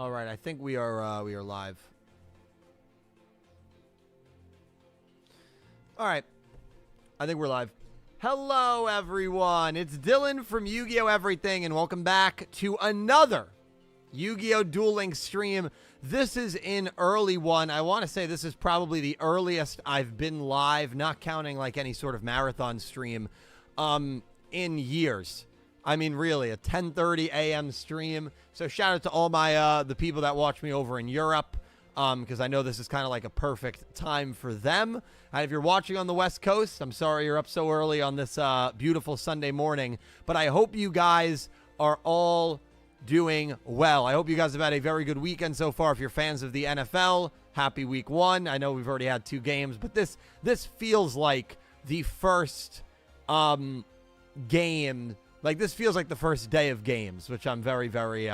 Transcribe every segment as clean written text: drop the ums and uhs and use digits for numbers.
All right, I think we are live. All right, I think we're live. Hello, everyone. It's Dylan from Yu-Gi-Oh! Everything, and welcome back to another Yu-Gi-Oh! Duel Links stream. This is an early one. I want to say this is probably the earliest I've been live, not counting like any sort of marathon stream, in years. I mean, really, a 10:30 a.m. stream. So shout out to all my the people that watch me over in Europe, because I know this is kind of like a perfect time for them. And if you're watching on the West Coast, I'm sorry you're up so early on this beautiful Sunday morning, but I hope you guys are all doing well. I hope you guys have had a very good weekend so far. If you're fans of the NFL, happy week one. I know we've already had 2 games, but this feels like the first game. Like, this feels like the first day of games, which I'm very, very,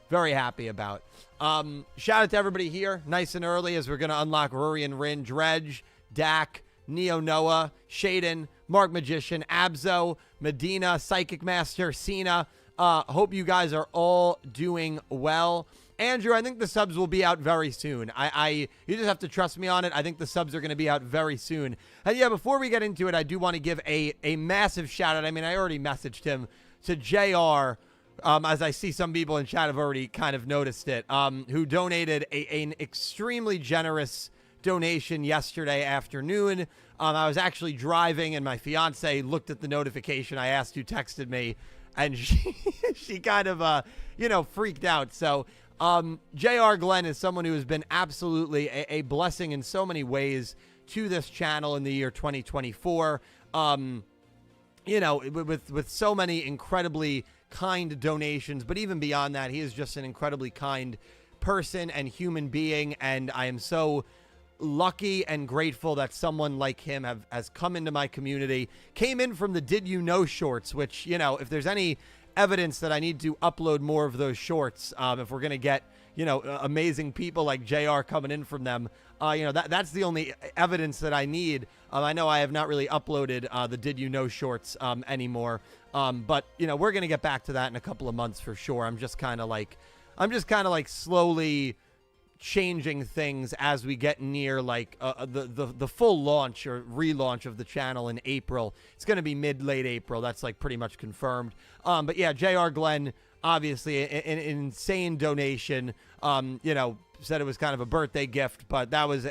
very happy about. Shout out to everybody here, nice and early, as we're going to unlock Ruri Rin, Dredge, Dak, Neo Noah, Shaden, Mark Magician, Abzo, Medina, Psychic Master, Cena. Hope you guys are all doing well. Andrew, I think the subs will be out very soon. You just have to trust me on it. I think the subs are going to be out very soon. And yeah, before we get into it, I do want to give a massive shout out. I mean, I already messaged him to JR, as I see some people in chat have already kind of noticed it, who donated an extremely generous donation yesterday afternoon. I was actually driving and my fiance looked at the notification. I asked who texted me, and she kind of, freaked out. So, J.R. Glenn is someone who has been absolutely a blessing in so many ways to this channel in the year 2024. With so many incredibly kind donations, but even beyond that, he is just an incredibly kind person and human being, and I am so lucky and grateful that someone like him has come into my community, came in from the Did You Know shorts, which, if there's any evidence that I need to upload more of those shorts, if we're going to get, amazing people like JR coming in from them, that's the only evidence that I need. I know I have not really uploaded the Did You Know shorts anymore, but, we're going to get back to that in a couple of months for sure. I'm just kind of like slowly changing things as we get near the full launch or relaunch of the channel in April. It's going to be late April. That's like pretty much confirmed. But yeah, JR Glenn, obviously an insane donation. Said it was kind of a birthday gift, but that was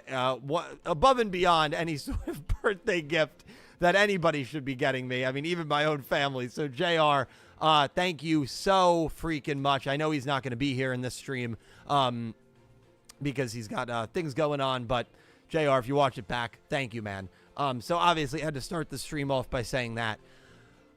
above and beyond any sort of birthday gift that anybody should be getting me. I mean, even my own family. So JR, thank you so freaking much. I know he's not going to be here in this stream, because he's got things going on, but JR, if you watch it back, thank you, man. So obviously I had to start the stream off by saying that.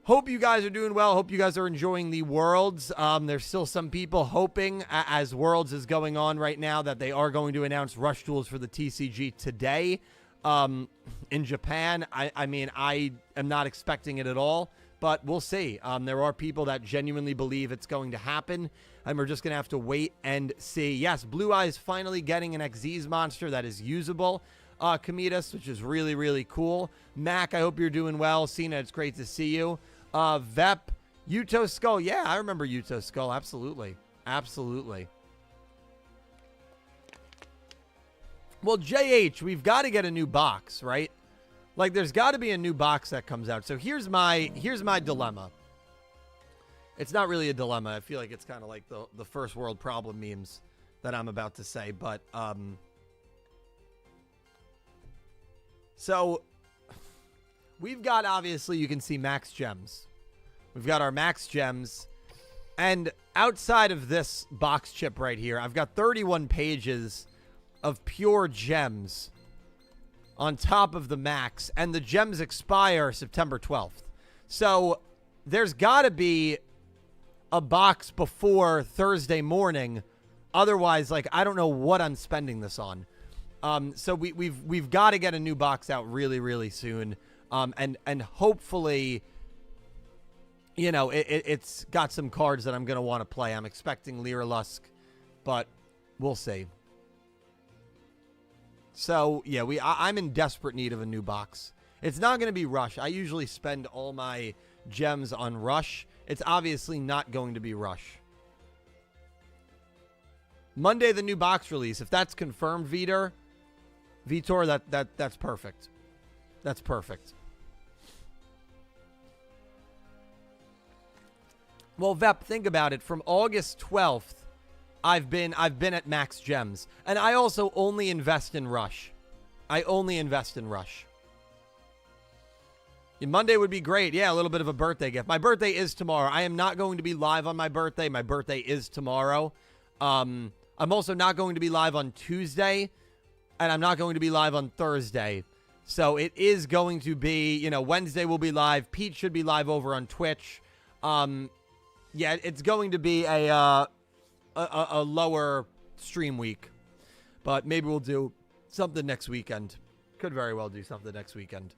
Hope you guys are doing well. Hope you guys are enjoying the Worlds. There's still some people hoping, as Worlds is going on right now, that they are going to announce Rush Duels for the TCG today in Japan. I mean, I am not expecting it at all, but we'll see. There are people that genuinely believe it's going to happen, and we're just going to have to wait and see. Yes, Blue Eyes finally getting an Xyz monster that is usable, Kamitas, which is really, really cool. Mac, I hope you're doing well. Cena, it's great to see you. Vep, Yugioh Skull. Yeah, I remember Yugioh Skull. Absolutely. Absolutely. Well, JH, we've got to get a new box, right? Like, there's got to be a new box that comes out. So here's my dilemma. It's not really a dilemma. I feel like it's kind of like the first world problem memes that I'm about to say. But, so we've got, obviously, you can see max gems. We've got our max gems. And outside of this box chip right here, I've got 31 pages of pure gems on top of the max, and the gems expire September 12th. So there's got to be a box before Thursday morning. Otherwise, like, I don't know what I'm spending this on. So we've got to get a new box out really, really soon. And hopefully, it's got some cards that I'm going to want to play. I'm expecting Lyra Lusk, but we'll see. So, yeah, I'm in desperate need of a new box. It's not going to be Rush. I usually spend all my gems on Rush. It's obviously not going to be Rush. Monday, the new box release. If that's confirmed, Vitor, that's perfect. That's perfect. Well, Vep, think about it. From August 12th, I've been at max gems, and I also only invest in Rush. I only invest in Rush. Yeah, Monday would be great. Yeah, a little bit of a birthday gift. My birthday is tomorrow. I am not going to be live on my birthday. My birthday is tomorrow. I'm also not going to be live on Tuesday, and I'm not going to be live on Thursday. So it is going to be, Wednesday will be live. Pete should be live over on Twitch. Yeah, it's going to be a lower stream week, but maybe we'll do something next weekend. Could very well do something next weekend.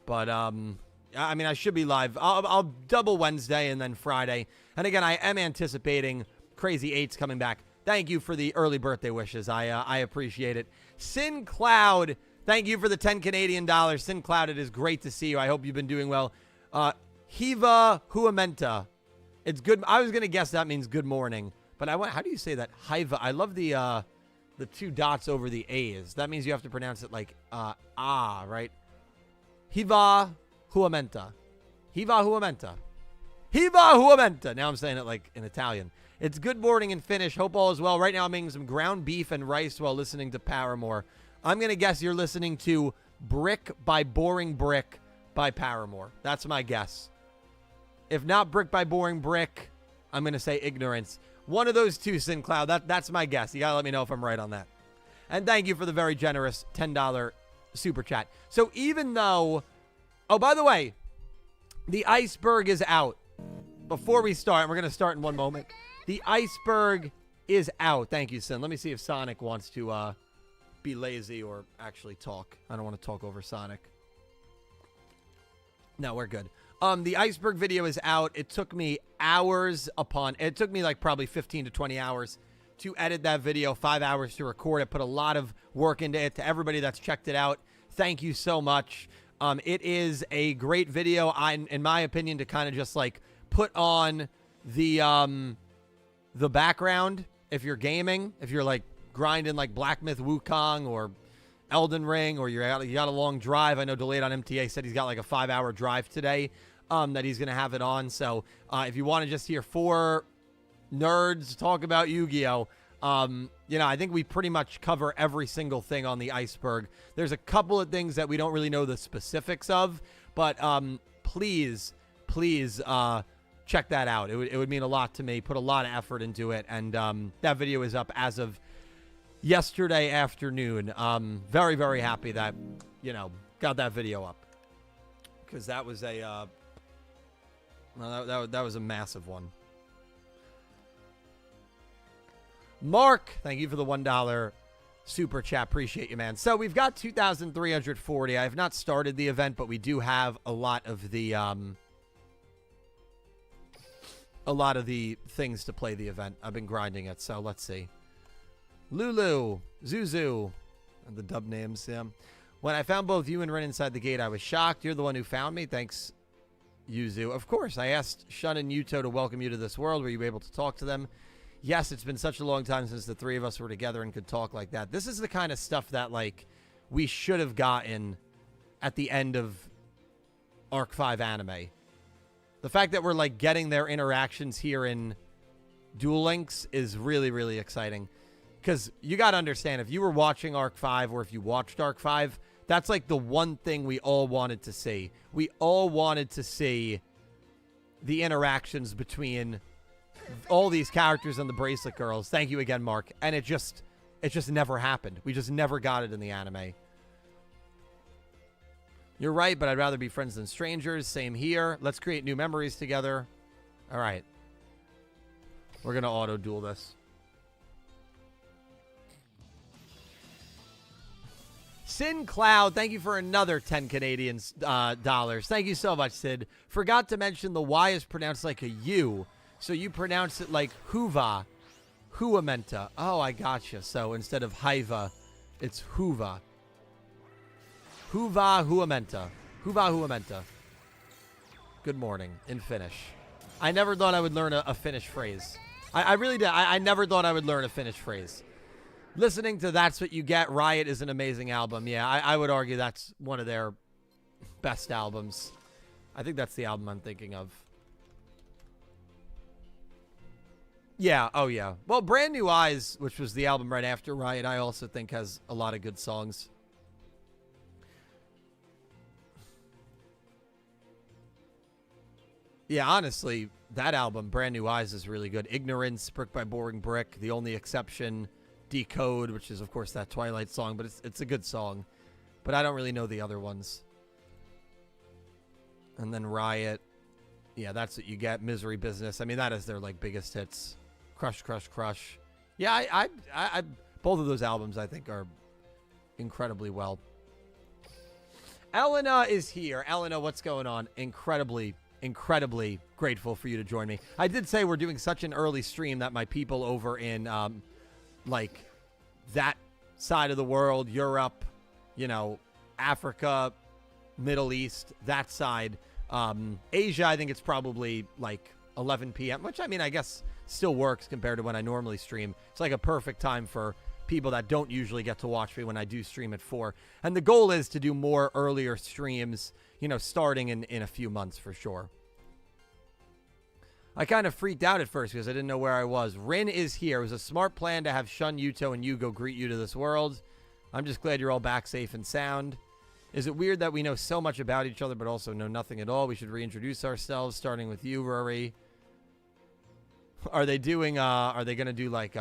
But, I should be live. I'll double Wednesday and then Friday. And again, I am anticipating Crazy 8's coming back. Thank you for the early birthday wishes. I appreciate it. Sin Cloud, thank you for the 10 Canadian dollars. Sin Cloud, it is great to see you. I hope you've been doing well. Hiva Huamenta. It's good. I was going to guess that means good morning. But how do you say that? Hiva. I love the 2 dots over the A's. That means you have to pronounce it like right? Hiva Huamenta. Hiva Huamenta. Hiva Huamenta. Now I'm saying it like in Italian. It's good morning in Finnish. Hope all is well. Right now I'm making some ground beef and rice while listening to Paramore. I'm going to guess you're listening to Brick by Boring Brick by Paramore. That's my guess. If not Brick by Boring Brick, I'm going to say Ignorance. One of those two, Sin Cloud. That's my guess. You got to let me know if I'm right on that. And thank you for the very generous $10 super chat. So even though... Oh, by the way, the iceberg is out. Before we start, we're going to start in one moment. The iceberg is out. Thank you, Sin. Let me see if Sonic wants to be lazy or actually talk. I don't want to talk over Sonic. No, we're good. The iceberg video is out. It took me it took me like probably 15 to 20 hours to edit that video, 5 hours to record it, put a lot of work into it. To everybody that's checked it out, thank you so much. It is a great video, in my opinion, to kind of just like put on the background if you're gaming, if you're like grinding like Black Myth Wukong or Elden Ring, or you got a long drive. I know Delayed on MTA said he's got like a 5-hour drive today that he's going to have it on. So if you want to just hear 4 nerds talk about Yu-Gi-Oh, I think we pretty much cover every single thing on the iceberg. There's a couple of things that we don't really know the specifics of, but please check that out. It would mean a lot to me. Put a lot of effort into it, and that video is up as of yesterday afternoon. Very, very happy that, got that video up, because that was a that was a massive one. Mark, thank you for the $1 super chat. Appreciate you, man. So we've got 2,340. I have not started the event, but we do have a lot of the things to play the event. I've been grinding it, so let's see. Lulu, Zuzu, and the dub names. Yeah. When I found both you and Rin inside the gate, I was shocked. You're the one who found me. Thanks, Yuzu. Of course, I asked Shun and Yuto to welcome you to this world. Were you able to talk to them? Yes, it's been such a long time since the 3 of us were together and could talk like that. This is the kind of stuff that, like, we should have gotten at the end of Arc 5 anime. The fact that we're, like, getting their interactions here in Duel Links is really, really exciting. Because you got to understand, if you were watching Arc 5 or if you watched Arc 5, that's, like, the one thing we all wanted to see. We all wanted to see the interactions between all these characters and the Bracelet Girls. Thank you again, Mark. And it just never happened. We just never got it in the anime. You're right, but I'd rather be friends than strangers. Same here. Let's create new memories together. All right. We're going to auto-duel this. Sin Cloud, thank you for another 10 Canadian dollars. Thank you so much, Sid. Forgot to mention the Y is pronounced like a U. So you pronounce it like Huva. Huamenta. Oh, I gotcha. So instead of Hiva, it's Huva. Huva Huamenta. Huva Huamenta. Good morning in Finnish. I never thought I would learn a Finnish phrase. I really did. I never thought I would learn a Finnish phrase. Listening to That's What You Get, Riot is an amazing album. Yeah, I would argue that's one of their best albums. I think that's the album I'm thinking of. Yeah, oh yeah. Well, Brand New Eyes, which was the album right after Riot, I also think has a lot of good songs. Yeah, honestly, that album, Brand New Eyes, is really good. Ignorance, Brick by Boring Brick, The Only Exception, Decode, which is, of course, that Twilight song, but it's a good song. But I don't really know the other ones. And then Riot. Yeah, That's What You Get. Misery Business. I mean, that is their, like, biggest hits. Crush, Crush, Crush. Yeah, I both of those albums, I think, are incredibly well. Elena is here. Elena, what's going on? Incredibly grateful for you to join me. I did say we're doing such an early stream that my people over in, like, that side of the world, Europe, you know, Africa, Middle East, that side. Asia, I think it's probably, like, 11 p.m., which, I mean, I guess still works compared to when I normally stream. It's like a perfect time for people that don't usually get to watch me when I do stream at 4. And the goal is to do more earlier streams, you know, starting in a few months for sure. I kind of freaked out at first because I didn't know where I was. Rin is here. It was a smart plan to have Shun, Yugioh, and Yugioh greet you to this world. I'm just glad you're all back safe and sound. Is it weird that we know so much about each other but also know nothing at all? We should reintroduce ourselves, starting with you, Ruri. Are they doing, are they going to do like,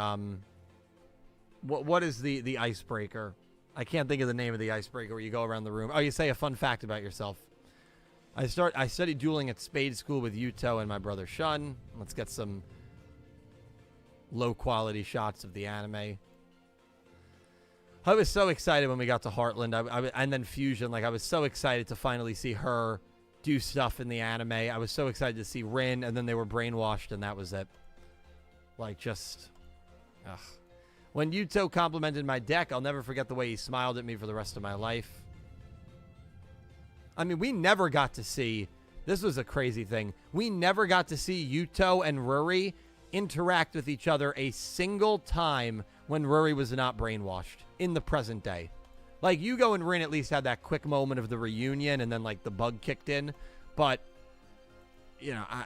what is the icebreaker? I can't think of the name of the icebreaker where you go around the room. Oh, you say a fun fact about yourself. I studied dueling at Spade School with Yugioh and my brother Shun. Let's get some low quality shots of the anime. I was so excited when we got to Heartland and then Fusion. Like, I was so excited to finally see her do stuff in the anime. I was so excited to see Rin, and then they were brainwashed, and that was it. Like, just... Ugh. When Yugioh complimented my deck, I'll never forget the way he smiled at me for the rest of my life. I mean, we never got to see... This was a crazy thing. We never got to see Yugioh and Ruri interact with each other a single time when Ruri was not brainwashed in the present day. Like, Yugioh and Rin at least had that quick moment of the reunion, and then, like, the bug kicked in. But, you know, I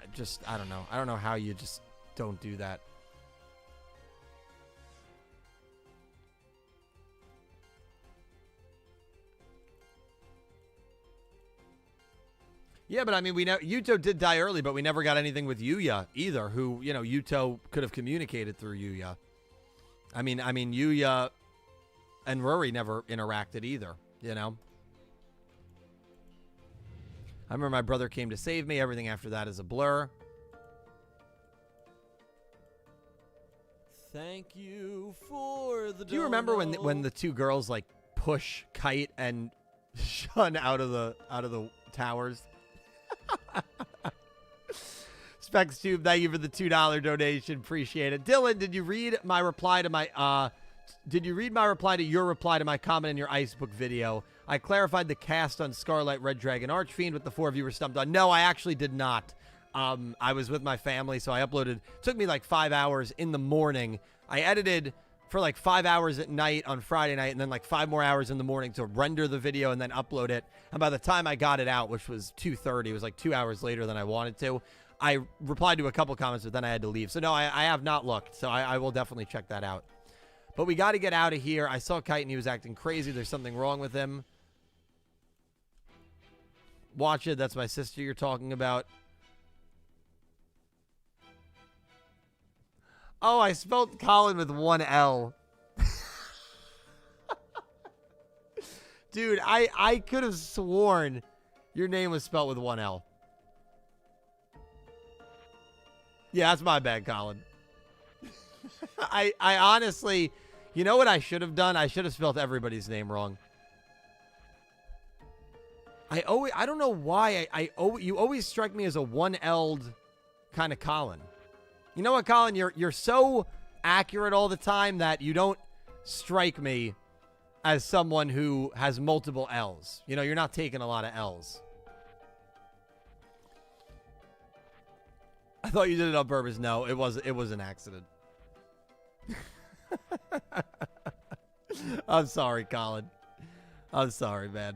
don't know. I don't know how you just don't do that. Yeah, but I mean, we know Yugioh did die early, but we never got anything with Yugioh either, who, you know, Yugioh could have communicated through Yugioh. I mean, Yugioh and Ruri never interacted either, you know? I remember my brother came to save me. Everything after that is a blur. Thank you for the... Do you remember when the two girls, like, push Kite and Shun out of the towers? SpexTube, thank you for the $2 donation. Appreciate it. Dylan, did you read my reply to my your reply to my comment in your Icebook video? I clarified the cast on Scarlet Red Dragon Archfiend with the 4 viewers stumped on. No, I actually did not. I was with my family, so I uploaded. It took me like 5 hours in the morning. I edited for like 5 hours at night on Friday night, and then like 5 more hours in the morning to render the video and then upload it. And by the time I got it out, which was 2:30, it was like 2 hours later than I wanted to. I replied to a couple comments, but then I had to leave. So no, I have not looked. So I will definitely check that out. But we got to get out of here. I saw Kite and he was acting crazy. There's something wrong with him. Watch it. That's my sister you're talking about. Oh, I spelled Colin with 1 L. Dude, I could have sworn your name was spelled with 1 L. Yeah, that's my bad, Colin. I honestly, you know what I should have done? I should have spelled everybody's name wrong. I don't know why you always strike me as a 1L'd kind of Colin. You know what, Colin? You're so accurate all the time that you don't strike me as someone who has multiple L's. You know, you're not taking a lot of L's. I thought you did it on purpose. No, it was an accident. I'm sorry, Colin. I'm sorry, man.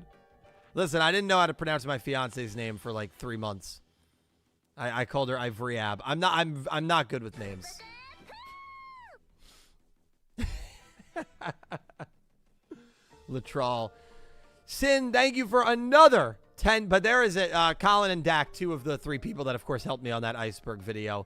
Listen, I didn't know how to pronounce my fiance's name for like 3 months. I called her Ivory Ab. I'm not good with names. Latral. Sin, thank you for another 10. But there is it. Colin and Dak, 2 of the 3 people that, of course, helped me on that iceberg video.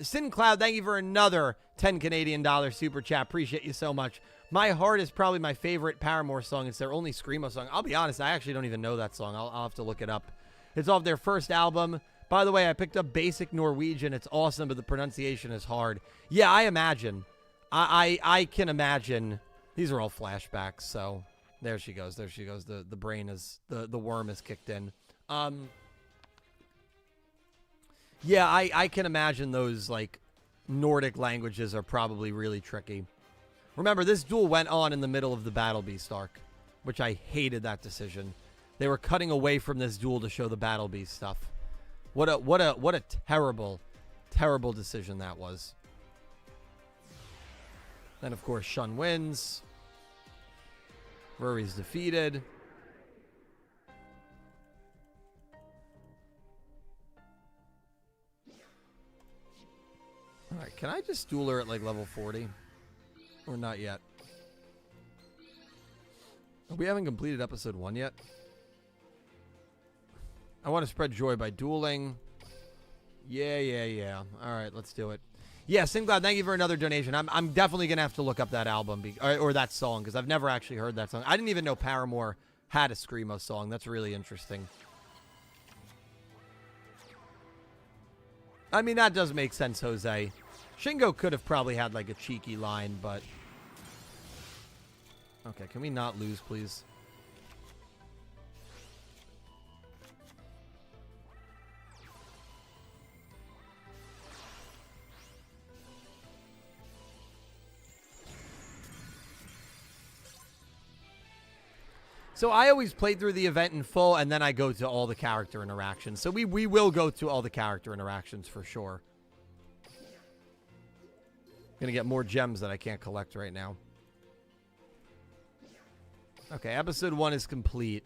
Sin Cloud, thank you for another 10 Canadian dollar super chat. Appreciate you so much. My Heart is probably my favorite Paramore song. It's their only Screamo song. I'll be honest, I actually don't even know that song. I'll have to look it up. It's off their first album. By the way, I picked up basic Norwegian. It's awesome, but the pronunciation is hard. Yeah, I imagine. I can imagine. These are all flashbacks, so there she goes. There she goes. The brain is, the worm is kicked in. Yeah, I can imagine those, like, Nordic languages are probably really tricky. Remember, this duel went on in the middle of the Battle Beast arc, which I hated that decision. They were cutting away from this duel to show the Battle Beast stuff. What a terrible, terrible decision that was. Then, of course, Shun wins. Ruri's defeated. All right, can I just duel her at, like, level 40? Or not yet? We haven't completed episode 1 yet. I want to spread joy by dueling. Yeah. All right, let's do it. Yeah, Singlad, thank you for another donation. I'm definitely going to have to look up that album or that song because I've never actually heard that song. I didn't even know Paramore had a Screamo song. That's really interesting. I mean, that does make sense, Jose. Shingo could have probably had, like, a cheeky line, but... Okay, can we not lose, please? So I always play through the event in full, and then I go to all the character interactions. So we will go to all the character interactions for sure. Gonna get more gems that I can't collect right now. Okay, episode 1 is complete.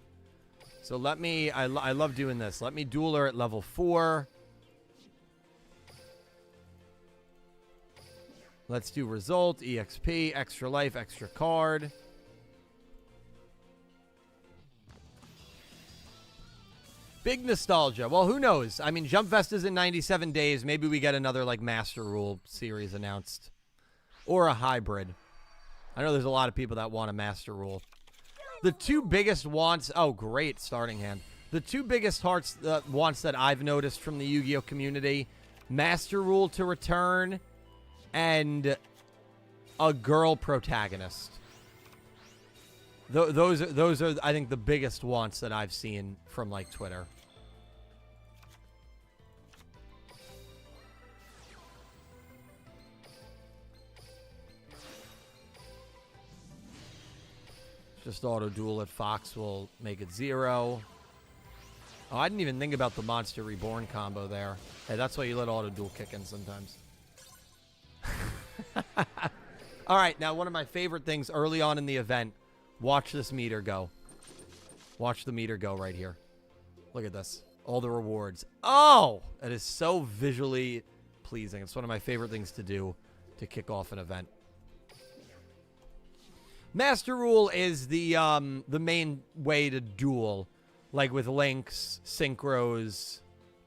So let me... I love doing this. Let me duel her at level 4. Let's do result, EXP, extra life, extra card. Big nostalgia. Well, who knows? I mean, Jump Fest is in 97 days. Maybe we get another, like, Master Rule series announced. Or a hybrid. I know there's a lot of people that want a Master Rule. The 2 biggest wants... Oh, great starting hand. The 2 biggest wants that I've noticed from the Yu-Gi-Oh community. Master Rule to return. And a girl protagonist. Those are, I think, the biggest wants that I've seen from, like, Twitter. Just auto duel at Fox will make it 0. Oh, I didn't even think about the Monster Reborn combo there. Hey, that's why you let auto duel kick in sometimes. All right, now one of my favorite things early on in the event. Watch this meter go. Watch the meter go right here. Look at this. All the rewards. Oh! It is so visually pleasing. It's one of my favorite things to do to kick off an event. Master Rule is the main way to duel. Like with links, synchros.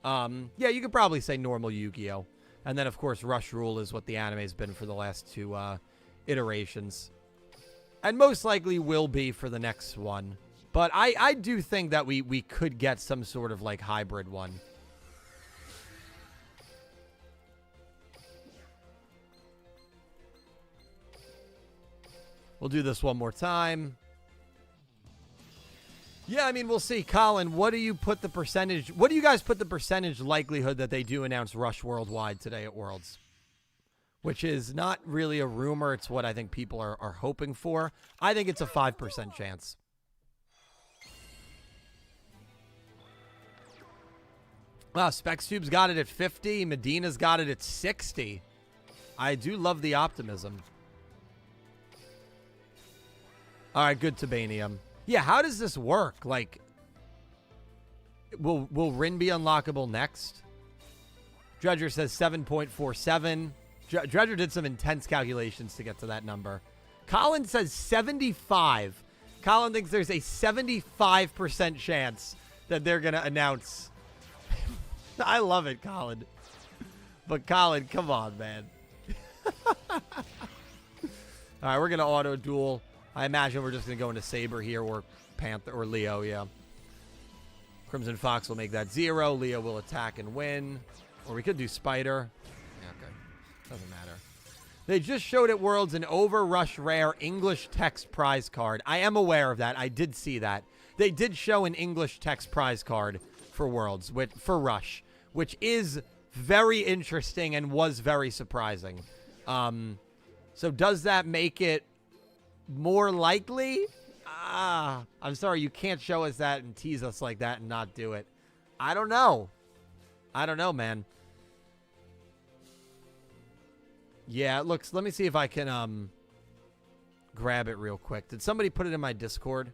Yeah, you could probably say normal Yu-Gi-Oh! And then, of course, Rush Rule is what the anime's been for the last 2 iterations. And most likely will be for the next one. But I do think that we could get some sort of, like, hybrid one. We'll do this one more time. Yeah, I mean, we'll see. Colin, what do you put the percentage... What do you guys put the percentage likelihood that they do announce Rush Worldwide today at Worlds? Which is not really a rumor. It's what I think people are hoping for. I think it's a 5% chance. Wow, SpexTube's got it at 50. Medina's got it at 60. I do love the optimism. All right, good Tabanium. Yeah, how does this work? Like, will Rin be unlockable next? Dredger says 7.47. Dredger did some intense calculations to get to that number. Colin says 75. Colin thinks there's a 75% chance that they're going to announce. I love it, Colin. But Colin, come on, man. All right, we're going to auto duel. I imagine we're just going to go into Saber here or Panther or Leo, yeah. Crimson Fox will make that 0. Leo will attack and win. Or we could do Spider. Yeah, okay. Doesn't matter. They just showed at Worlds an Overrush Rare English text prize card. I am aware of that. I did see that. They did show an English text prize card for Worlds, for Rush, which is very interesting and was very surprising. So does that make it more likely? I'm sorry, you can't show us that and tease us like that and not do it. I don't know. I don't know, man. Yeah, it looks... Let me see if I can grab it real quick. Did somebody put it in my Discord?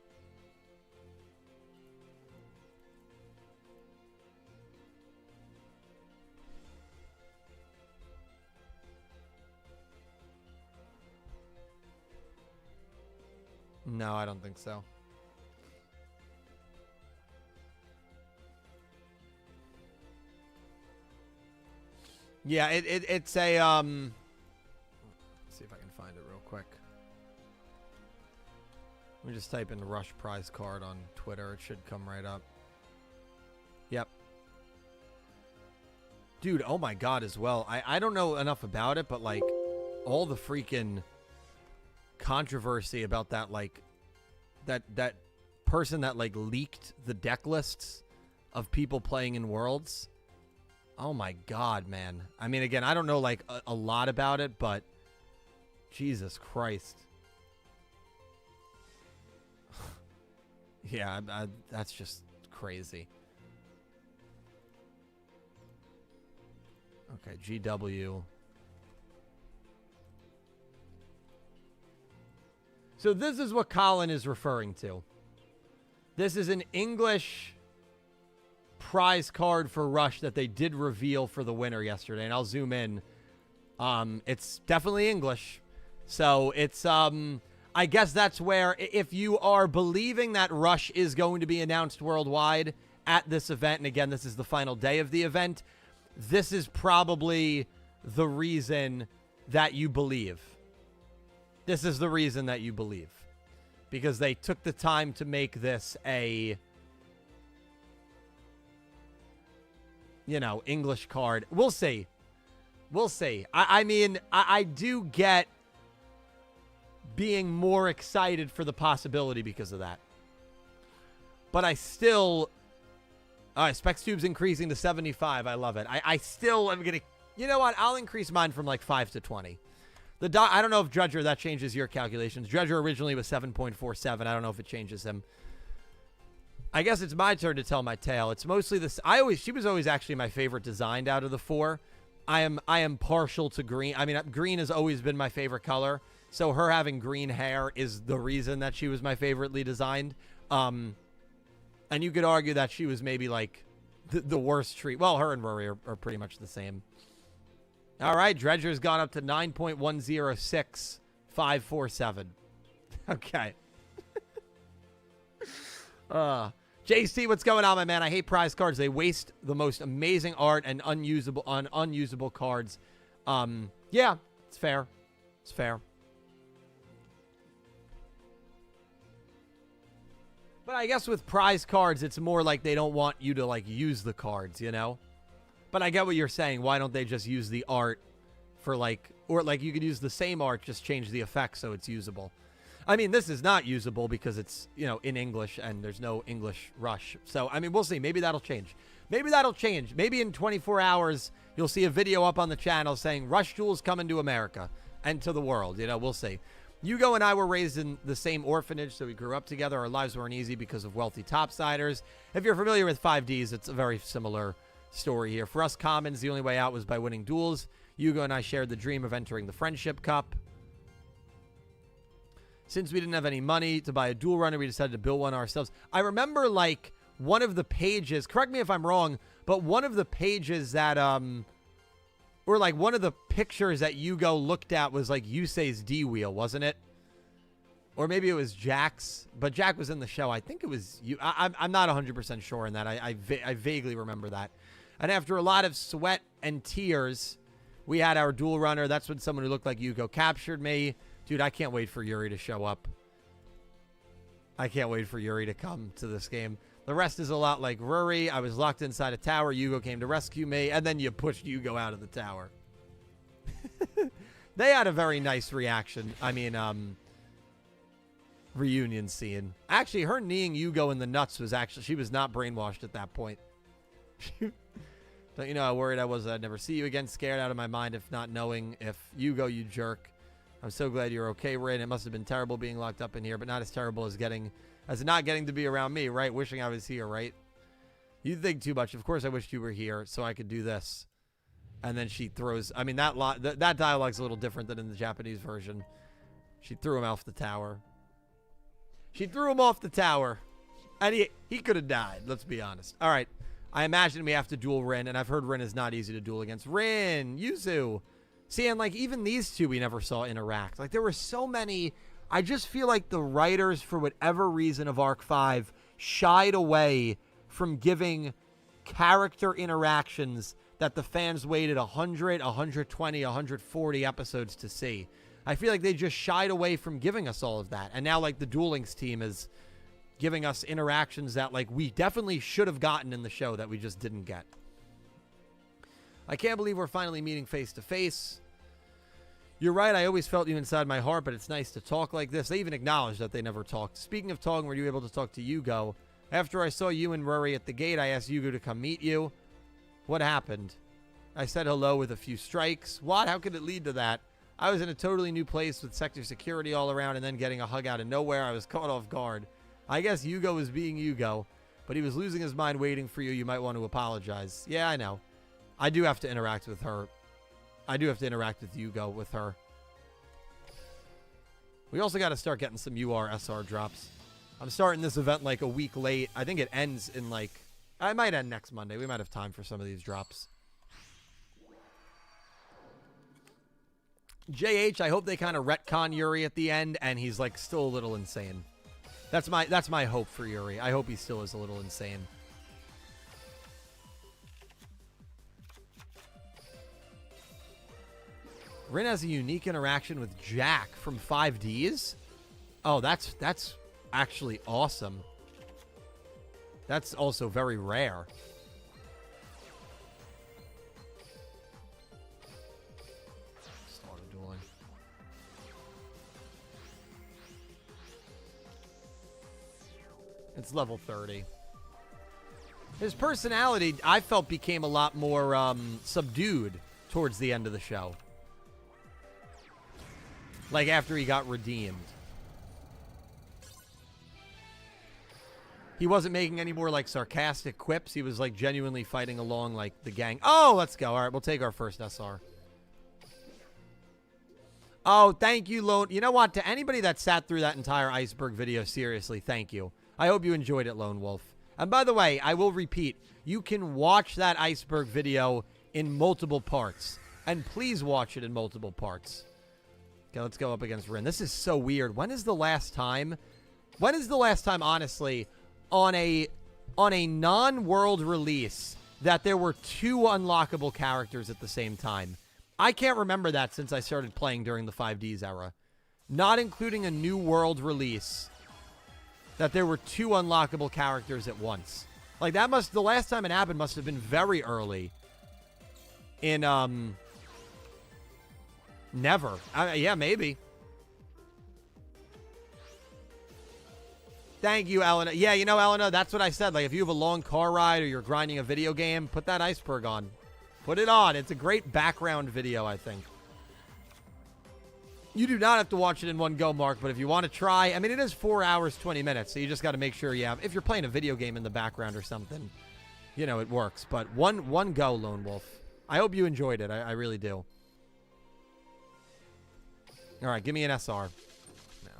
No, I don't think so. Yeah, it's a let's see if I can find it real quick. Let me just type in Rush prize card on Twitter. It should come right up. Yep. Dude, oh my god as well. I don't know enough about it, but like all the freaking controversy about that, like that person that like leaked the deck lists of people playing in Worlds. Oh my god, man. I mean, again, I don't know like a lot about it, but Jesus Christ. Yeah, that's just crazy. Okay, GW. So this is what Colin is referring to. This is an English prize card for Rush that they did reveal for the winner yesterday, and I'll zoom in. It's definitely English. So it's I guess that's where, if you are believing that Rush is going to be announced worldwide at this event, and again, this is the final day of the event, this is probably the reason that you believe. This is the reason that you believe. Because they took the time to make this a, you know, English card. We'll see. We'll see. I mean, I do get being more excited for the possibility because of that. But I still... All right, SpexTube's increasing to 75. I love it. I still am going to... You know what? I'll increase mine from like 5 to 20. I don't know if Dredger, that changes your calculations. Dredger originally was 7.47. I don't know if it changes him. I guess it's my turn to tell my tale. It's mostly this. She was always actually my favorite designed out of the four. I am partial to green. I mean, green has always been my favorite color. So her having green hair is the reason that she was my favoritely designed. And you could argue that she was maybe like the worst treat. Well, her and Ruri are pretty much the same. All right, Dredger's gone up to 9.106547. Okay. JC, what's going on, my man? I hate prize cards. They waste the most amazing art and unusable cards. Yeah, it's fair. It's fair. But I guess with prize cards, it's more like they don't want you to like use the cards, you know? But I get what you're saying. Why don't they just use the art for like, or like you could use the same art, just change the effect so it's usable. I mean, this is not usable because it's, you know, in English and there's no English Rush. So, I mean, we'll see. Maybe that'll change. Maybe that'll change. Maybe in 24 hours, you'll see a video up on the channel saying Rush Duel's coming to America and to the world. You know, we'll see. Yugioh and I were raised in the same orphanage, so we grew up together. Our lives weren't easy because of wealthy topsiders. If you're familiar with 5Ds, it's a very similar story here. For us commons, the only way out was by winning duels. Yugioh and I shared the dream of entering the Friendship Cup. Since we didn't have any money to buy a duel runner, we decided to build one ourselves. I remember, like, one of the pages, correct me if I'm wrong, but one of the pages that, or like one of the pictures that Yugioh looked at was like Yusei's D-Wheel, wasn't it? Or maybe it was Jack's, but Jack was in the show. I think it was you. I'm not 100% sure in that. I vaguely remember that. And after a lot of sweat and tears, we had our duel runner. That's when someone who looked like Yugioh captured me. Dude, I can't wait for Yuri to show up. I can't wait for Yuri to come to this game. The rest is a lot like Ruri. I was locked inside a tower. Yugioh came to rescue me, and then you pushed Yugioh out of the tower. They had a very nice reaction. I mean, reunion scene. Actually, her kneeing Yugioh in the nuts was actually, she was not brainwashed at that point. Don't you know how worried I was that I'd never see you again? Scared out of my mind if not knowing if Yugioh, you jerk. I'm so glad you're okay, Rin. It must have been terrible being locked up in here, but not as terrible as not getting to be around me, right? Wishing I was here, right? You think too much. Of course I wished you were here so I could do this. And then she throws, I mean, that dialogue's a little different than in the Japanese version. She threw him off the tower. She threw him off the tower. And he could have died, let's be honest. All right. I imagine we have to duel Rin, and I've heard Rin is not easy to duel against. Rin, Yuzu. See, and like even these two we never saw interact. Like there were so many. I just feel like the writers, for whatever reason of Arc 5, shied away from giving character interactions that the fans waited 100, 120, 140 episodes to see. I feel like they just shied away from giving us all of that. And now like the Duel Links team is giving us interactions that like we definitely should have gotten in the show that we just didn't get. I can't believe we're finally meeting face to face. You're right, I always felt you inside my heart, but it's nice to talk like this. They even acknowledged that they never talked. Speaking of talking, were you able to talk to Yugioh? After I saw you and Ruri at the gate, I asked Yugioh to come meet you. What happened? I said hello with a few strikes. What? How could it lead to that? I was in a totally new place with sector security all around and then getting a hug out of nowhere. I was caught off guard. I guess Yugioh was being Yugioh, but he was losing his mind waiting for you. You might want to apologize. Yeah, I know. I do have to interact with her. I do have to interact with Yugioh with her. We also got to start getting some UR/SR drops. I'm starting this event like a week late. I think it ends in like... I might end next Monday. We might have time for some of these drops. JH, I hope they kind of retcon Yuri at the end and he's like still a little insane. That's my hope for Yuri. I hope he still is a little insane. Rin has a unique interaction with Jack from 5Ds. Oh, that's actually awesome. That's also very rare. Started dueling. It's level 30. His personality, I felt, became a lot more subdued towards the end of the show. Like after he got redeemed. He wasn't making any more like sarcastic quips. He was like genuinely fighting along like the gang. Oh, let's go. All right, we'll take our first SR. Oh, thank you, Lone. You know what? To anybody that sat through that entire iceberg video, seriously, thank you. I hope you enjoyed it, Lone Wolf. And by the way, I will repeat, you can watch that iceberg video in multiple parts. And please watch it in multiple parts. Okay, let's go up against Rin. This is so weird. When is the last time, honestly, on a non-world release that there were two unlockable characters at the same time? I can't remember that since I started playing during the 5Ds era. Not including a new world release, that there were two unlockable characters at once. Like, the last time it happened must have been very early in, never. Yeah, maybe. Thank you, Elena. Yeah, you know, Elena, that's what I said. Like, if you have a long car ride or you're grinding a video game, put that iceberg on. Put it on. It's a great background video, I think. You do not have to watch it in one go, Mark, but if you want to try, I mean, it is 4 hours, 20 minutes, so you just got to make sure you have, if you're playing a video game in the background or something, you know, it works. But one go, Lone Wolf. I hope you enjoyed it. I really do. All right, give me an SR. No.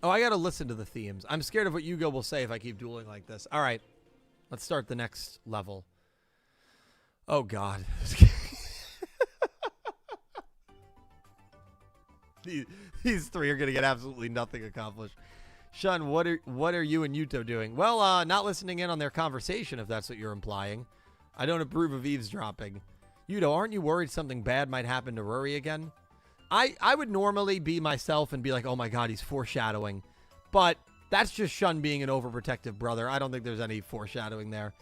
Oh, I got to listen to the themes. I'm scared of what Yugioh will say if I keep dueling like this. All right, let's start the next level. Oh, God. These three are going to get absolutely nothing accomplished. Shun, what are you and Yuto doing? Well, not listening in on their conversation, if that's what you're implying. I don't approve of eavesdropping. Yuto, aren't you worried something bad might happen to Ruri again? I would normally be myself and be like, oh my God, he's foreshadowing. But that's just Shun being an overprotective brother. I don't think there's any foreshadowing there.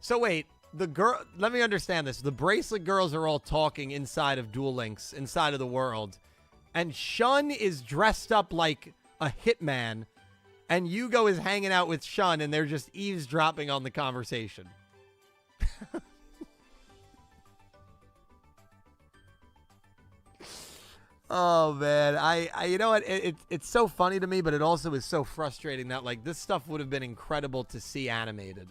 So wait, let me understand this. The bracelet girls are all talking inside of Duel Links, inside of the world. And Shun is dressed up like a hitman. And Yugioh is hanging out with Shun, and they're just eavesdropping on the conversation. Oh, man. I you know what? It's so funny to me, but it also is so frustrating that, like, this stuff would have been incredible to see animated.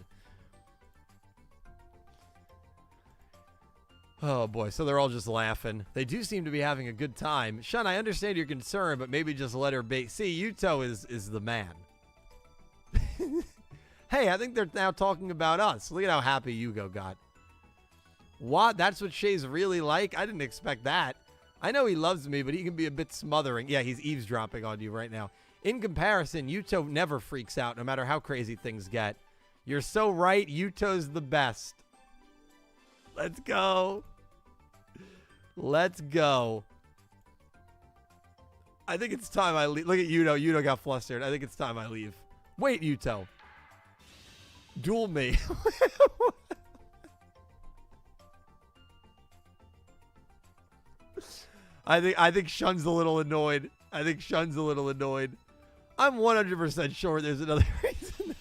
Oh, boy. So they're all just laughing. They do seem to be having a good time. Shun, I understand your concern, but maybe just let her be. See, Yuto is the man. Hey, I think they're now talking about us. Look at how happy Yugioh got. What? That's what Shay's really like? I didn't expect that. I know he loves me, but he can be a bit smothering. Yeah, he's eavesdropping on you right now. In comparison, Yuto never freaks out, no matter how crazy things get. You're so right. Yuto's the best. Let's go. Let's go. I think it's time I leave. Look at Yuto. Yuto got flustered. I think it's time I leave. Wait, Yuto. Duel me. I think Shun's a little annoyed. I'm 100% sure there's another reason.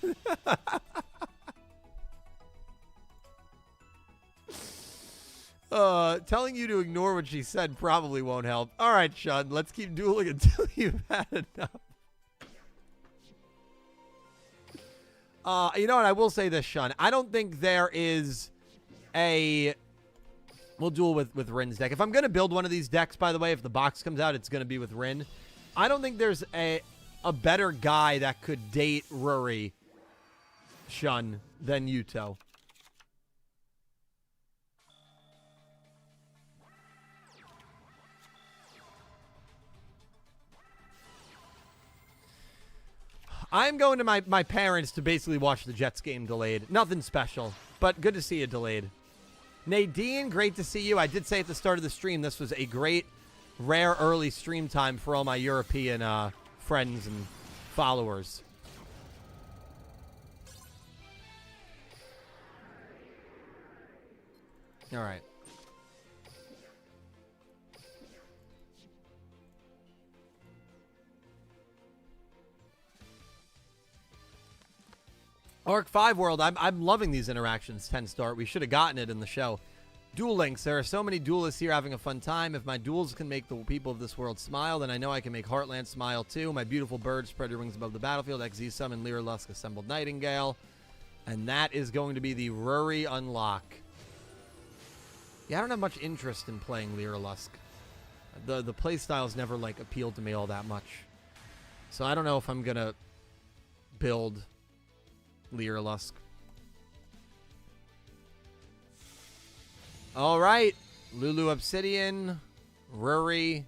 Telling you to ignore what she said probably won't help. All right, Shun, let's keep dueling until you've had enough. You know what? I will say this, Shun. I don't think there is a... We'll duel with Rin's deck. If I'm going to build one of these decks, by the way, if the box comes out, it's going to be with Rin. I don't think there's a better guy that could date Ruri, Shun, than Yuto. I'm going to my parents to basically watch the Jets game delayed. Nothing special, but good to see you delayed. Nadine, great to see you. I did say at the start of the stream this was a great, rare early stream time for all my European friends and followers. All right. Arc 5 World, I'm loving these interactions, 10 start. We should have gotten it in the show. Duel Links, there are so many duelists here having a fun time. If my duels can make the people of this world smile, then I know I can make Heartland smile too. My beautiful bird spread your wings above the battlefield. XZ summon Lyra Lusk assembled Nightingale. And that is going to be the Ruri unlock. Yeah, I don't have much interest in playing Lyra Lusk. The playstyles never like appealed to me all that much. So I don't know if I'm going to build Lyra Lusk. All right. Lulu Obsidian, Ruri,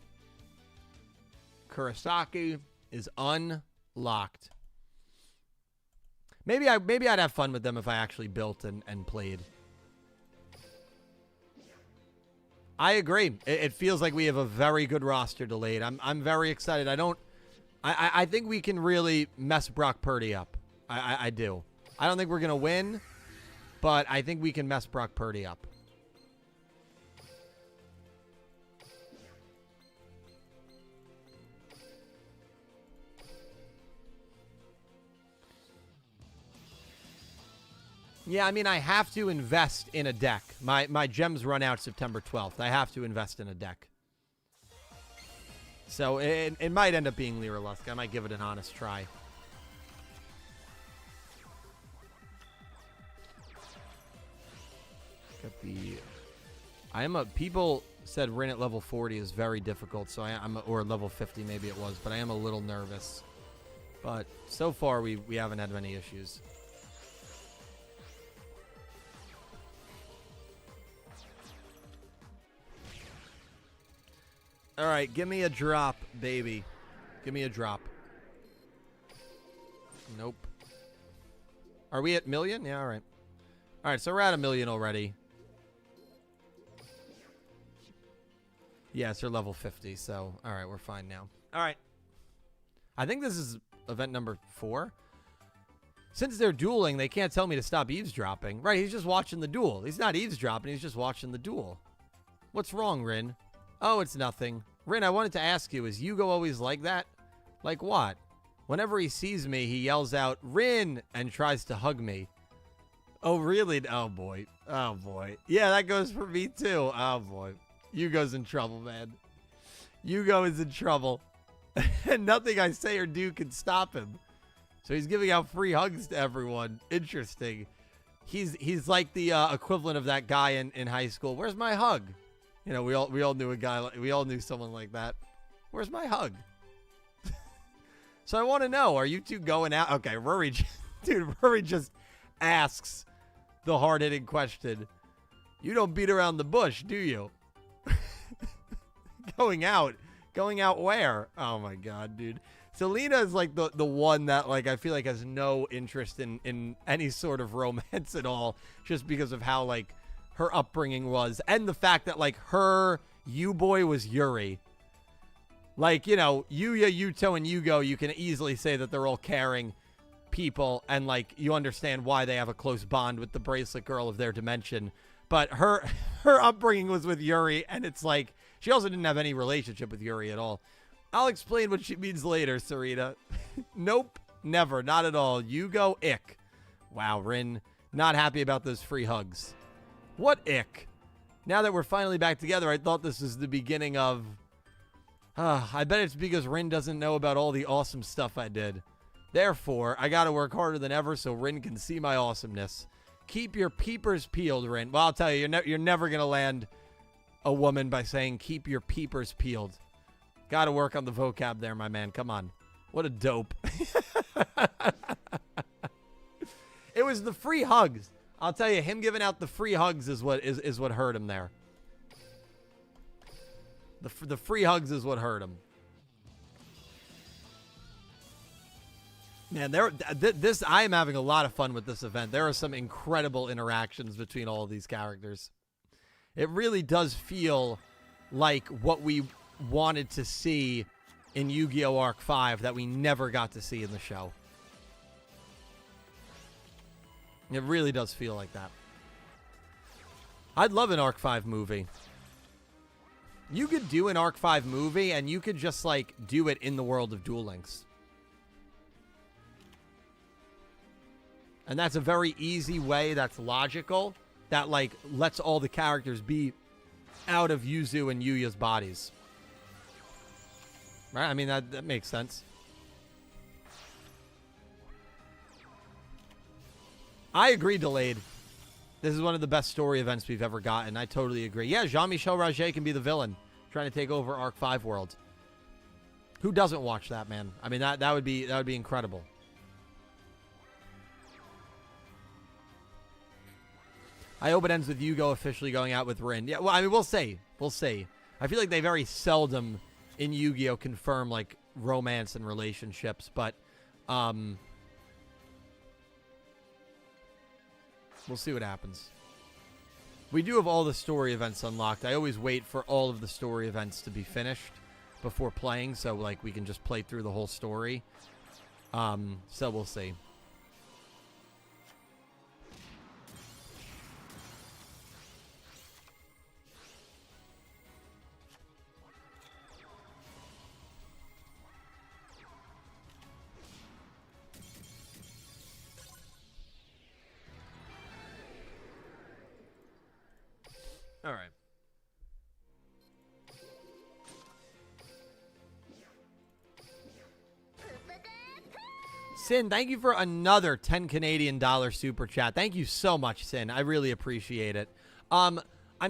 Kurosaki is unlocked. Maybe I'd have fun with them if I actually built and played. I agree. It feels like we have a very good roster delayed. I'm very excited. I think we can really mess Brock Purdy up. I do. I don't think we're going to win, but I think we can mess Brock Purdy up. Yeah, I mean, I have to invest in a deck. My gems run out September 12th. I have to invest in a deck. So it might end up being Lyra Lusk. I might give it an honest try. Got the... People said Rin at level 40 is very difficult, so or level 50 maybe it was, but I am a little nervous. But so far we haven't had many issues. All right, give me a drop, baby. Give me a drop. Nope. Are we at million? Yeah, all right. All right, so we're at 1 million already. Yeah, they're level 50, so all right, we're fine now. All right. I think this is event number 4. Since they're dueling, they can't tell me to stop eavesdropping. Right, he's just watching the duel. He's not eavesdropping, he's just watching the duel. What's wrong, Rin? Oh, it's nothing. Rin, I wanted to ask you, is Yugioh always like that? Like what? Whenever he sees me, he yells out, Rin, and tries to hug me. Oh, really? Oh, boy. Oh, boy. Yeah, that goes for me, too. Oh, boy. Yugioh's in trouble, man. Yugioh is in trouble. And nothing I say or do can stop him. So he's giving out free hugs to everyone. Interesting. He's like the equivalent of that guy in high school. Where's my hug? You know, we all knew a guy. We all knew someone like that. Where's my hug? So I want to know, are you two going out? Okay, Ruri, dude, Ruri just asks the hard-hitting question. You don't beat around the bush, do you? Going out where? Oh my god, dude. Selena is like the one that like I feel like has no interest in any sort of romance at all, just because of how like her upbringing was, and the fact that like her U-boy was Yuri. Like, you know, Yuya, Yuto, and Yugioh, you can easily say that they're all caring people, and like you understand why they have a close bond with the bracelet girl of their dimension. But her upbringing was with Yuri, and it's like she also didn't have any relationship with Yuri at all. I'll explain what she means later, Sarita. Nope, never, not at all. Yugioh, ick. Wow, Rin, not happy about those free hugs. What ick? Now that we're finally back together, I thought this was the beginning of... I bet it's because Rin doesn't know about all the awesome stuff I did. Therefore, I gotta work harder than ever so Rin can see my awesomeness. Keep your peepers peeled, Rin. Well, I'll tell you, you're never gonna land a woman by saying keep your peepers peeled. Gotta work on the vocab there, my man. Come on. What a dope. It was the free hugs. I'll tell you, him giving out the free hugs is what hurt him there. The free hugs is what hurt him. Man, I am having a lot of fun with this event. There are some incredible interactions between all of these characters. It really does feel like what we wanted to see in Yu-Gi-Oh! Arc 5 that we never got to see in the show. It really does feel like that. I'd love an Arc 5 movie. You could do an Arc 5 movie, and you could just, like, do it in the world of Duel Links. And that's a very easy way, that's logical, that, like, lets all the characters be out of Yuzu and Yuya's bodies. Right? I mean, that makes sense. I agree, Delayed. This is one of the best story events we've ever gotten. I totally agree. Yeah, Jean-Michel Raget can be the villain, trying to take over Arc 5 world. Who doesn't watch that, man? I mean, that would be incredible. I hope it ends with Yugioh officially going out with Rin. Yeah, well, I mean, we'll see. We'll see. I feel like they very seldom in Yu-Gi-Oh! Confirm, like, romance and relationships, but, we'll see what happens. We do have all the story events unlocked. I always wait for all of the story events to be finished before playing, so, like, we can just play through the whole story. So we'll see. All right. Sin, thank you for another 10 Canadian dollar super chat. Thank you so much, Sin. I really appreciate it. I'm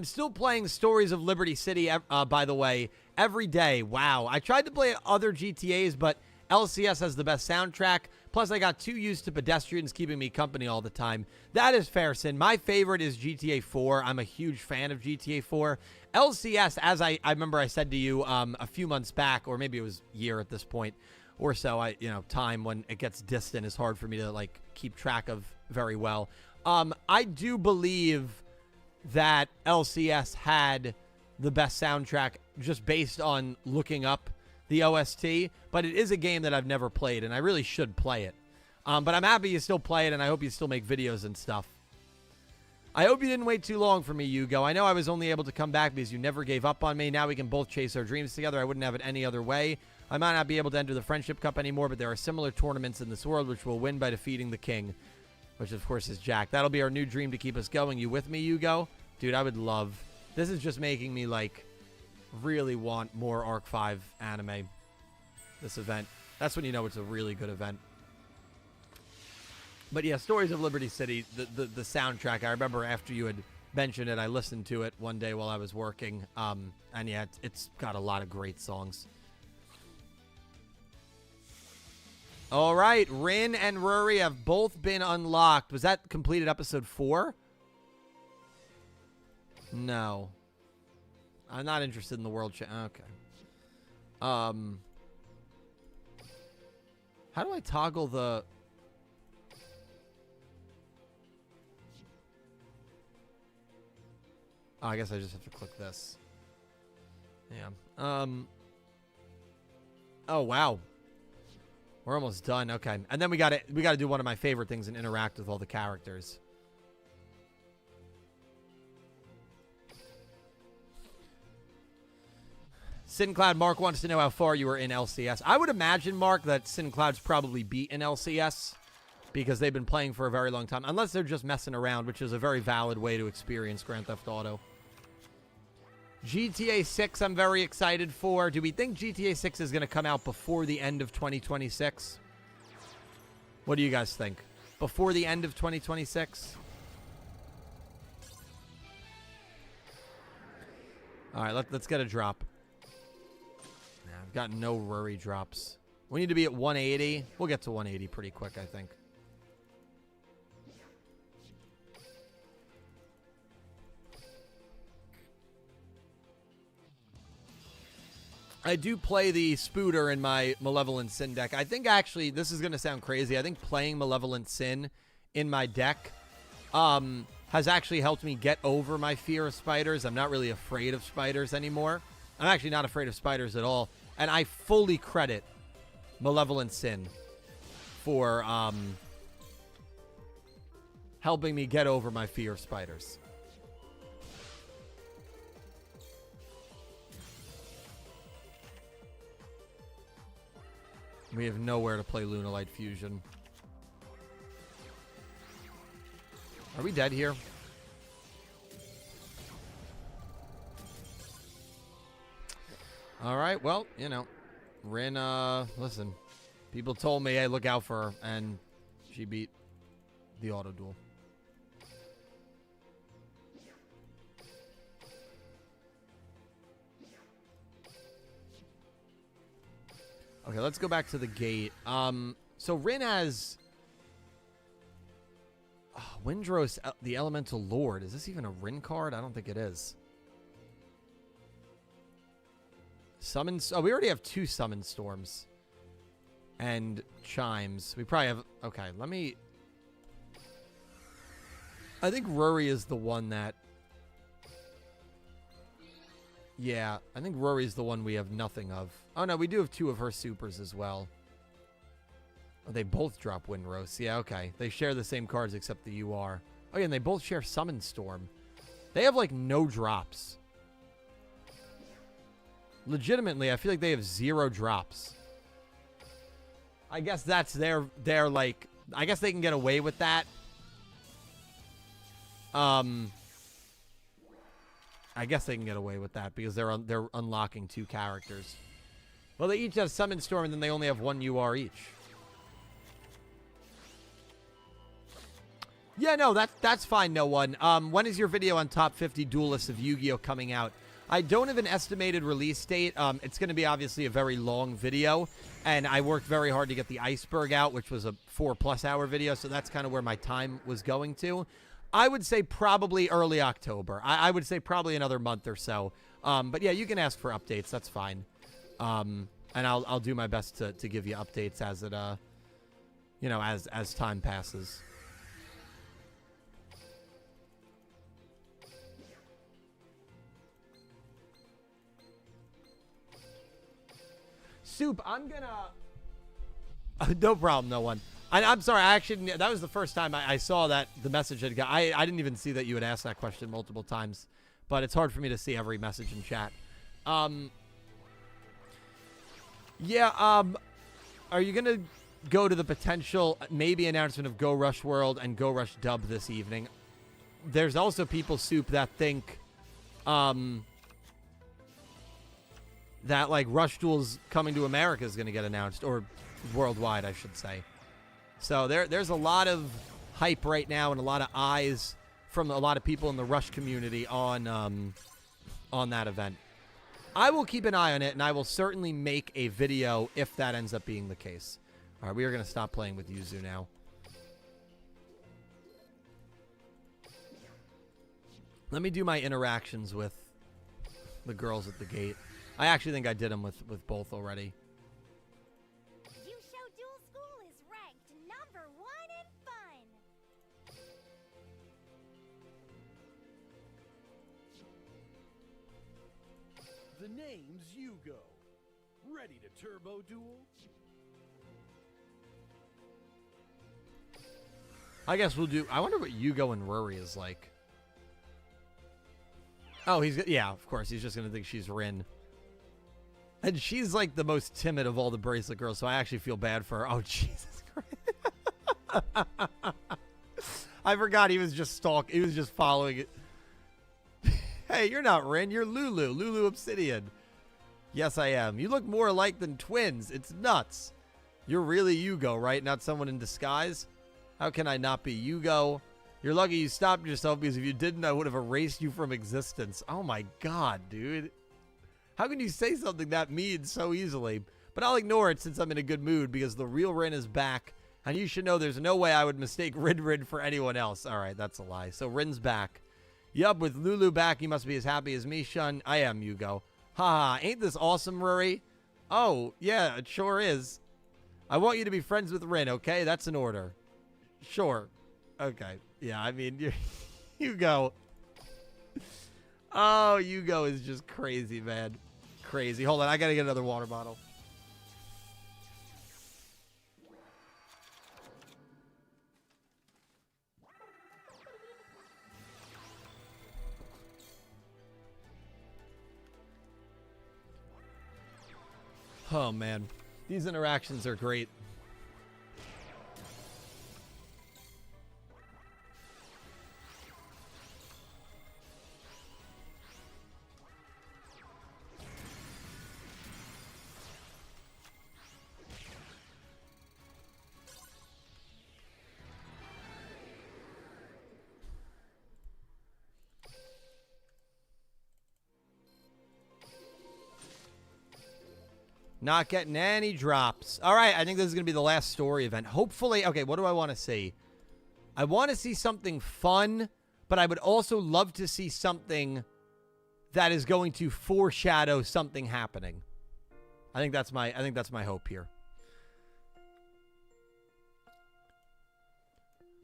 still playing Stories of Liberty City, by the way, every day. Wow. I tried to play other GTAs, but LCS has the best soundtrack. Plus, I got too used to pedestrians keeping me company all the time. That is fair, Sin. My favorite is GTA 4. I'm a huge fan of GTA 4. LCS, as I remember I said to you a few months back, or maybe it was a year at this point or so, time when it gets distant is hard for me to, like, keep track of very well. I do believe that LCS had the best soundtrack just based on looking up the OST, but it is a game that I've never played, and I really should play it. But I'm happy you still play it, and I hope you still make videos and stuff. I hope you didn't wait too long for me, Yugioh. I know I was only able to come back because you never gave up on me. Now we can both chase our dreams together. I wouldn't have it any other way. I might not be able to enter the Friendship Cup anymore, but there are similar tournaments in this world which will win by defeating the king, which, of course, is Jack. That'll be our new dream to keep us going. You with me, Yugioh? Dude, I would love... This is just making me, like, really want more Arc 5 anime. This event. That's when you know it's a really good event. But yeah, Stories of Liberty City, the soundtrack, I remember after you had mentioned it, I listened to it one day while I was working. And yeah, it's got a lot of great songs. All right, Rin and Ruri have both been unlocked. Was that completed episode 4? No. I'm not interested in the world chat. Okay. How do I toggle the... Oh, I guess I just have to click this. Yeah. Oh, wow. We're almost done. Okay. And then we gotta do one of my favorite things and interact with all the characters. SinCloud Mark wants to know how far you were in LCS. I would imagine, Mark, that SinCloud's probably beat in LCS because they've been playing for a very long time. Unless they're just messing around, which is a very valid way to experience Grand Theft Auto. GTA 6 I'm very excited for. Do we think GTA 6 is going to come out before the end of 2026? What do you guys think? Before the end of 2026? All right, let's get a drop. Nah, I've got no Ruri drops. We need to be at 180. We'll get to 180 pretty quick, I think. I do play the Spooter in my Malevolent Sin deck. I think, actually, this is going to sound crazy. I think playing Malevolent Sin in my deck has actually helped me get over my fear of spiders. I'm not really afraid of spiders anymore. I'm actually not afraid of spiders at all. And I fully credit Malevolent Sin for helping me get over my fear of spiders. We have nowhere to play Lunalight Fusion. Are we dead here? All right, well, you know, Rin, listen. People told me, hey, look out for her, and she beat the auto duel. Okay, let's go back to the gate. So Rin has Windrose, the Elemental Lord. Is this even a Rin card? I don't think it is. Summons. Oh, we already have 2 Summon Storms. And Chimes. We probably have... Okay, let me... I think Ruri is the one that... Yeah, I think Rory's the one we have nothing of. Oh, no, we do have 2 of her supers as well. Oh, they both drop Windrose. Yeah, okay. They share the same cards except the UR. Oh, yeah, and they both share Summon Storm. They have, like, no drops. Legitimately, I feel like they have 0 drops. I guess that's their like... I guess they can get away with that. I guess they can get away with that because they're unlocking 2 characters. Well, they each have Summon Storm, and then they only have 1 UR each. Yeah, no, that's fine, no one. When is your video on top 50 duelists of Yu-Gi-Oh coming out? I don't have an estimated release date. It's going to be obviously a very long video, and I worked very hard to get the Iceberg out, which was a 4+ hour video, so that's kind of where my time was going to. I would say probably early October. I would say probably another month or so. But yeah, you can ask for updates. That's fine. And I'll do my best to give you updates as it, you know, as time passes. Soup, I'm gonna... no problem, no one. I'm sorry, I actually didn't, that was the first time I saw that the message had got... I didn't even see that you had asked that question multiple times. But it's hard for me to see every message in chat. Yeah, are you gonna go to the potential, maybe announcement of Go Rush World and Go Rush Dub this evening? There's also people, Soup, that think... that, like, Rush Duel's coming to America is going to get announced, or worldwide, I should say. So there's a lot of hype right now and a lot of eyes from a lot of people in the Rush community on that event. I will keep an eye on it, and I will certainly make a video if that ends up being the case. All right, we are going to stop playing with Yuzu now. Let me do my interactions with the girls at the gate. I actually think I did them with both already. Yugioh Duel School is ranked #1 in fun. The name's Yugioh. Ready to turbo duel? I guess we'll do... I wonder what Yugioh and Ruri is like. Oh, yeah, of course. He's just going to think she's Rin. And she's like the most timid of all the bracelet girls, so I actually feel bad for her. Oh, Jesus Christ. I forgot he was just He was just following it. Hey, you're not Rin. You're Lulu. Lulu Obsidian. Yes, I am. You look more alike than twins. It's nuts. You're really Yugioh, right? Not someone in disguise? How can I not be Yugioh? You're lucky you stopped yourself, because if you didn't, I would have erased you from existence. Oh, my God, dude. How can you say something that mean so easily? But I'll ignore it since I'm in a good mood, because the real Rin is back. And you should know there's no way I would mistake Rin for anyone else. All right, that's a lie. So Rin's back. Yup, with Lulu back, you must be as happy as me, Shun. I am, Yugioh. Haha, ain't this awesome, Ruri? Oh, yeah, it sure is. I want you to be friends with Rin, okay? That's an order. Sure. Okay. Yeah, I mean, Yugioh. Oh, Yugioh is just crazy, man. Crazy. Hold on, I gotta get another water bottle. Oh, man. These interactions are great. Not getting any drops. All right, I think this is going to be the last story event. Hopefully, okay, what do I want to see? I want to see something fun, but I would also love to see something that is going to foreshadow something happening. I think that's my hope here.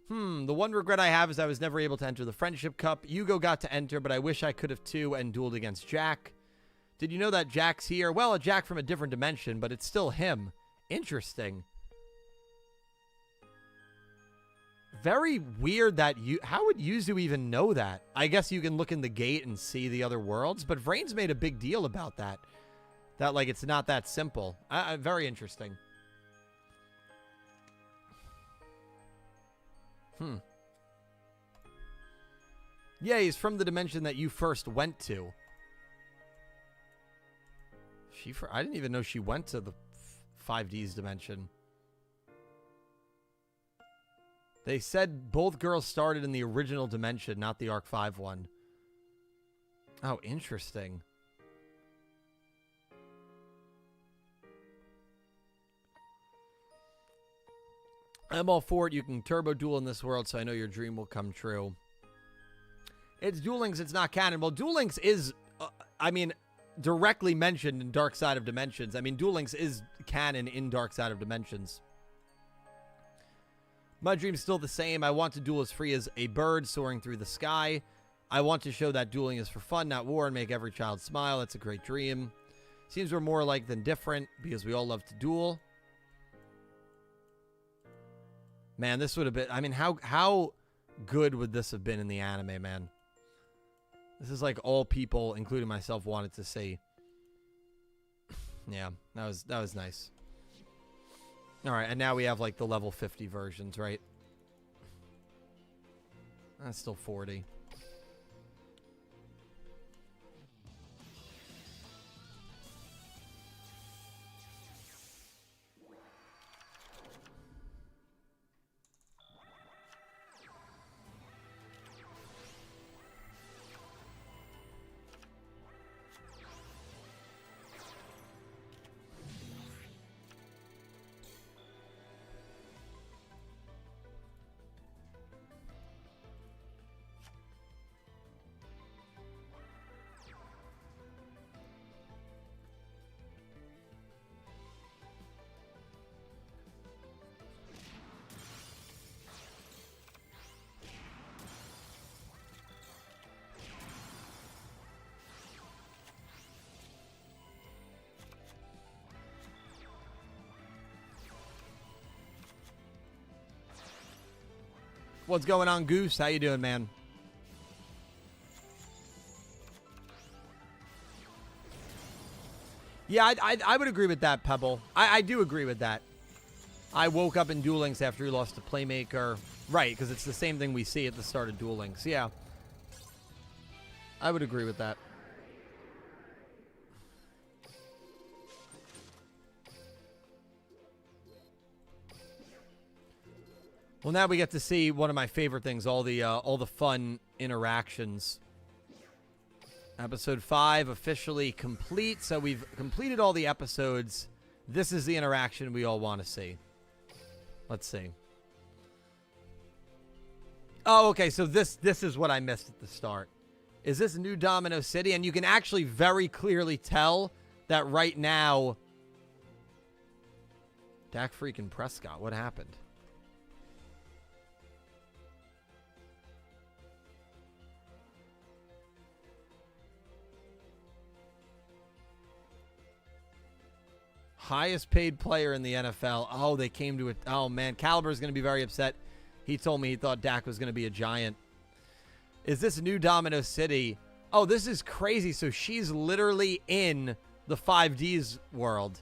The one regret I have is I was never able to enter the Friendship Cup. Yugioh got to enter, but I wish I could have too and dueled against Jack. Did you know that Jack's here? Well, a Jack from a different dimension, but it's still him. Interesting. Very weird that you... How would Yuzu even know that? I guess you can look in the gate and see the other worlds, but Vrain's made a big deal about that. That, like, it's not that simple. Very interesting. Yeah, he's from the dimension that you first went to. I didn't even know she went to the 5D's dimension. They said both girls started in the original dimension, not the Arc 5 one. Oh, interesting. I'm all for it. You can turbo duel in this world, so I know your dream will come true. It's Duel Links. It's not canon. Well, Duel Links is, directly mentioned in Dark Side of Dimensions. I mean, Duel Links is canon in Dark Side of Dimensions. My dream's still the same. I want to duel as free as a bird soaring through the sky. I want to show that dueling is for fun, not war, and make every child smile. That's a great dream. Seems we're more alike than different because we all love to duel. Man, this would have been... I mean, how good would this have been in the anime, man? This is like all people, including myself, wanted to see. Yeah, that was nice. All right, and now we have like the level 50 versions, right? That's still 40. What's going on, Goose? How you doing, man? Yeah, I would agree with that, Pebble. I do agree with that. I woke up in Duel Links after he lost to Playmaker. Right, because it's the same thing we see at the start of Duel Links. Yeah. I would agree with that. Well, now we get to see one of my favorite things, all the fun interactions. Episode 5 officially complete, so we've completed all the episodes. This is the interaction we all want to see. Let's see. Oh, okay, so this is what I missed at the start. Is this New Domino City? And you can actually very clearly tell that right now... Dak freaking Prescott, what happened? Highest paid player in the NFL. Oh, they came to it. Oh, man. Caliber's going to be very upset. He told me he thought Dak was going to be a giant. Is this New Domino City? Oh, this is crazy. So she's literally in the 5D's world.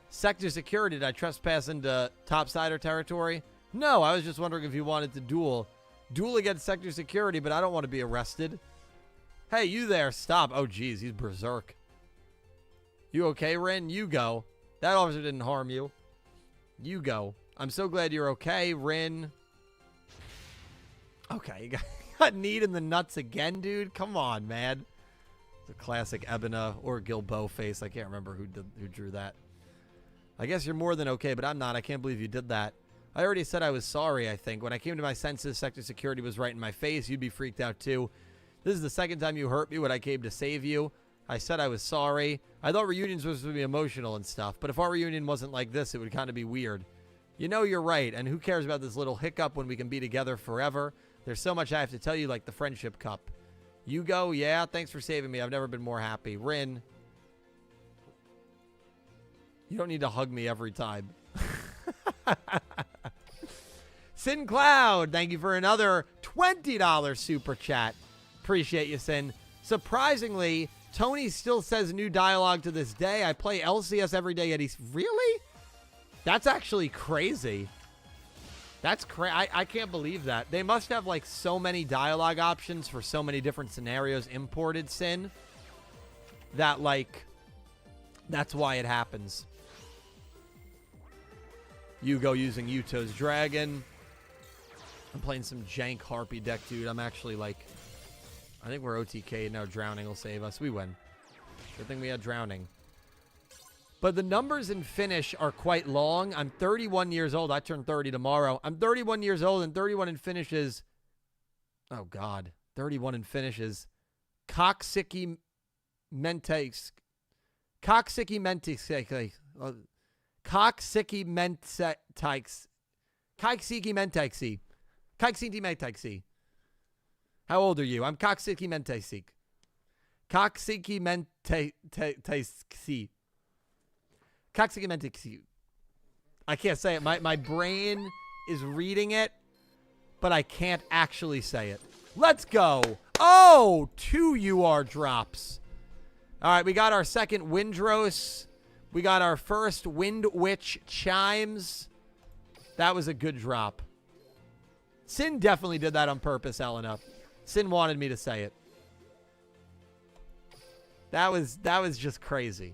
Sector security. Did I trespass into Topsider territory? No, I was just wondering if you wanted to duel. Duel against sector security, but I don't want to be arrested. Hey, you there. Stop. Oh, geez. He's berserk. You okay, Rin? You go. That officer didn't harm you. You go. I'm so glad you're okay, Rin. Okay, you got kneed in the nuts again, dude. Come on, man. It's a classic Ebona or Gilbo face. I can't remember who drew that. I guess you're more than okay, but I'm not. I can't believe you did that. I already said I was sorry, I think. When I came to my senses, sector security was right in my face. You'd be freaked out, too. This is the second time you hurt me when I came to save you. I said I was sorry. I thought reunions was supposed to be emotional and stuff, but if our reunion wasn't like this, it would kind of be weird. You know you're right, and who cares about this little hiccup when we can be together forever? There's so much I have to tell you, like the friendship cup. Yugioh, yeah, thanks for saving me. I've never been more happy. Rin, you don't need to hug me every time. Sin Cloud, thank you for another $20 super chat. Appreciate you, Sin. Surprisingly, Tony still says new dialogue to this day. I play LCS every day, yet he's... Really? That's actually crazy. That's crazy. I can't believe that. They must have, like, so many dialogue options for so many different scenarios imported, Sin, that, like, that's why it happens. Yugioh using Yuto's dragon. I'm playing some jank Harpy deck, dude. I'm actually, like, I think we're OTK. No, Drowning will save us. We win. Good thing we had Drowning. But the numbers in Finish are quite long. I'm 31 years old. I turn 30 tomorrow. I'm 31 years old, and 31 in Finish is... Oh, God. 31 in Finish is... Coxsickie Mentes... Coxsickie Mentes... Coxsickie Mentes... Coxsickie Mentexi. Coxsickie Mentexi. How old are you? I'm Coxsickie Mentexi. Coxsickie Mentexi. I can't say it. My brain is reading it, but I can't actually say it. Let's go. Oh, 2 UR drops. All right, we got our second Windrose. We got our first Wind Witch Chimes. That was a good drop. Sin definitely did that on purpose, Elena. Sin wanted me to say it. That was just crazy.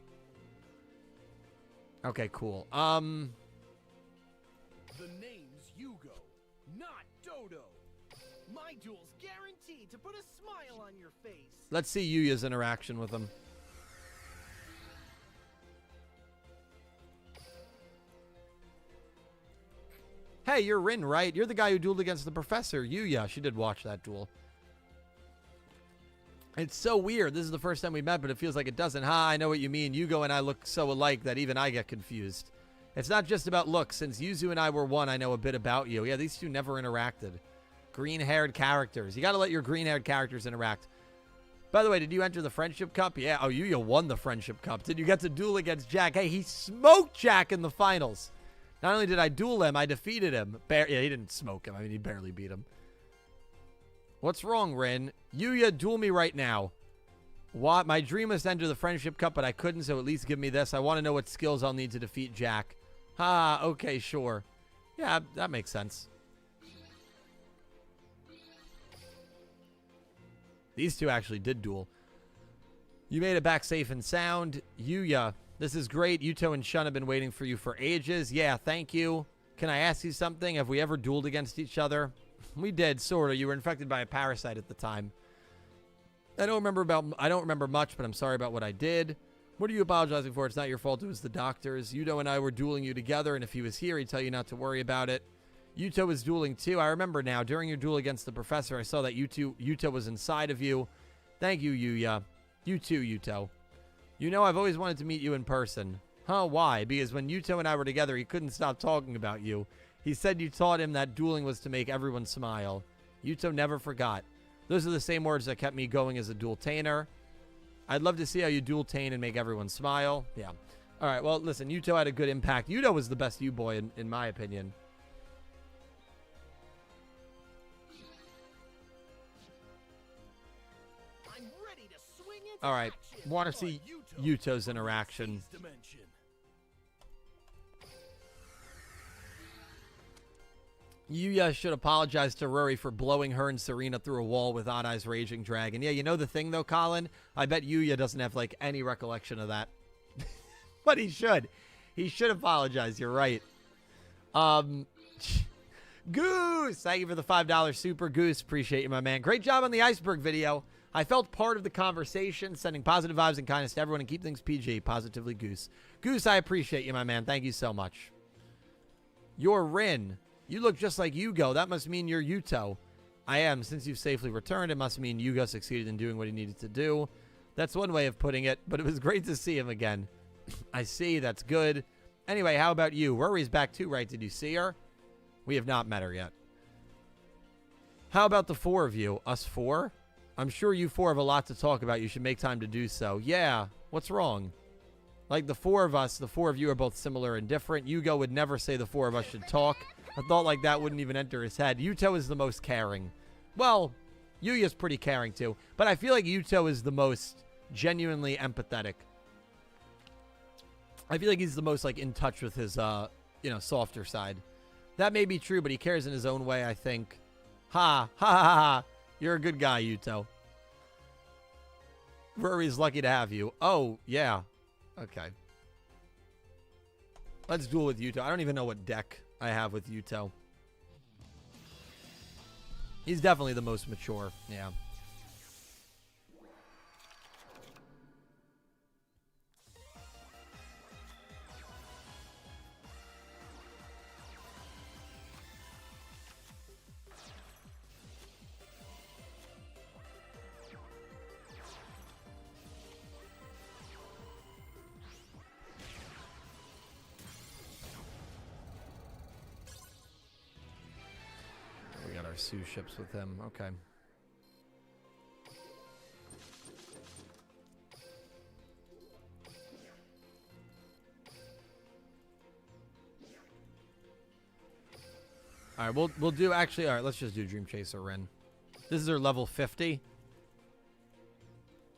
Okay, cool. The name's Yugioh, not Dodo. My duel's guaranteed to put a smile on your face. Let's see Yugioh's interaction with him. Hey, you're Rin, right? You're the guy who dueled against the professor. Yugioh. She did watch that duel. It's so weird. This is the first time we met, but it feels like it doesn't. I know what you mean. Yugioh and I look so alike that even I get confused. It's not just about looks. Since Yuzu and I were one, I know a bit about you. Yeah, these two never interacted. Green-haired characters. You got to let your green-haired characters interact. By the way, did you enter the Friendship Cup? Yeah. Oh, Yugioh won the Friendship Cup. Did you get to duel against Jack? Hey, he smoked Jack in the finals. Not only did I duel him, I defeated him. Yeah, he didn't smoke him. I mean, he barely beat him. What's wrong, Rin? Yugioh, duel me right now. What? My dream was to enter the Friendship Cup, but I couldn't, so at least give me this. I want to know what skills I'll need to defeat Jack. Okay, sure. Yeah, that makes sense. These two actually did duel. You made it back safe and sound. Yugioh, this is great. Yuto and Shun have been waiting for you for ages. Yeah, thank you. Can I ask you something? Have we ever dueled against each other? We did, sort of. You were infected by a parasite at the time. I don't remember much, but I'm sorry about what I did. What are you apologizing for? It's not your fault. It was the doctor's. Yuto and I were dueling you together, and if he was here, he'd tell you not to worry about it. Yuto was dueling too. I remember now. During your duel against the professor, I saw that Yuto was inside of you. Thank you, Yugioh. You too, Yuto. You know, I've always wanted to meet you in person. Huh, why? Because when Yuto and I were together, he couldn't stop talking about you. He said you taught him that dueling was to make everyone smile. Yuto never forgot. Those are the same words that kept me going as a duel-tainer. I'd love to see how you duel-tain and make everyone smile. Yeah. All right, well, listen, Yuto had a good impact. Yuto was the best U-boy, in my opinion. I'm ready to swing into All right, action. want to see Yuto's interaction. Dimension. Yugioh should apologize to Ruri for blowing her and Serena through a wall with Odd Eye's Raging Dragon. Yeah, you know the thing, though, Colin? I bet Yugioh doesn't have, like, any recollection of that. But he should. He should apologize. You're right. Goose! Thank you for the $5 super. Goose, appreciate you, my man. Great job on the iceberg video. I felt part of the conversation, sending positive vibes and kindness to everyone and keep things PG. Positively, Goose. Goose, I appreciate you, my man. Thank you so much. You're Rin. You look just like Yugioh. That must mean you're Yuto. I am. Since you've safely returned, it must mean Yugioh succeeded in doing what he needed to do. That's one way of putting it, but it was great to see him again. I see. That's good. Anyway, how about you? Ruri's back too, right? Did you see her? We have not met her yet. How about the four of you? Us four? I'm sure you four have a lot to talk about. You should make time to do so. Yeah. What's wrong? Like the four of us, the four of you are both similar and different. Yugioh would never say the four of us should talk. A thought like that wouldn't even enter his head. Yuto is the most caring. Well, Yugioh's pretty caring too. But I feel like Yuto is the most genuinely empathetic. I feel like he's the most, like, in touch with his, softer side. That may be true, but he cares in his own way, I think. Ha! Ha ha ha ha! You're a good guy, Yugioh. Ruri's lucky to have you. Oh, yeah. Okay. Let's duel with Yugioh. I don't even know what deck I have with Yugioh. He's definitely the most mature. Yeah. We got our Sioux ships with him. Okay. All right, we'll do actually. All right, let's just do Dream Chaser Rin. This is their level 50.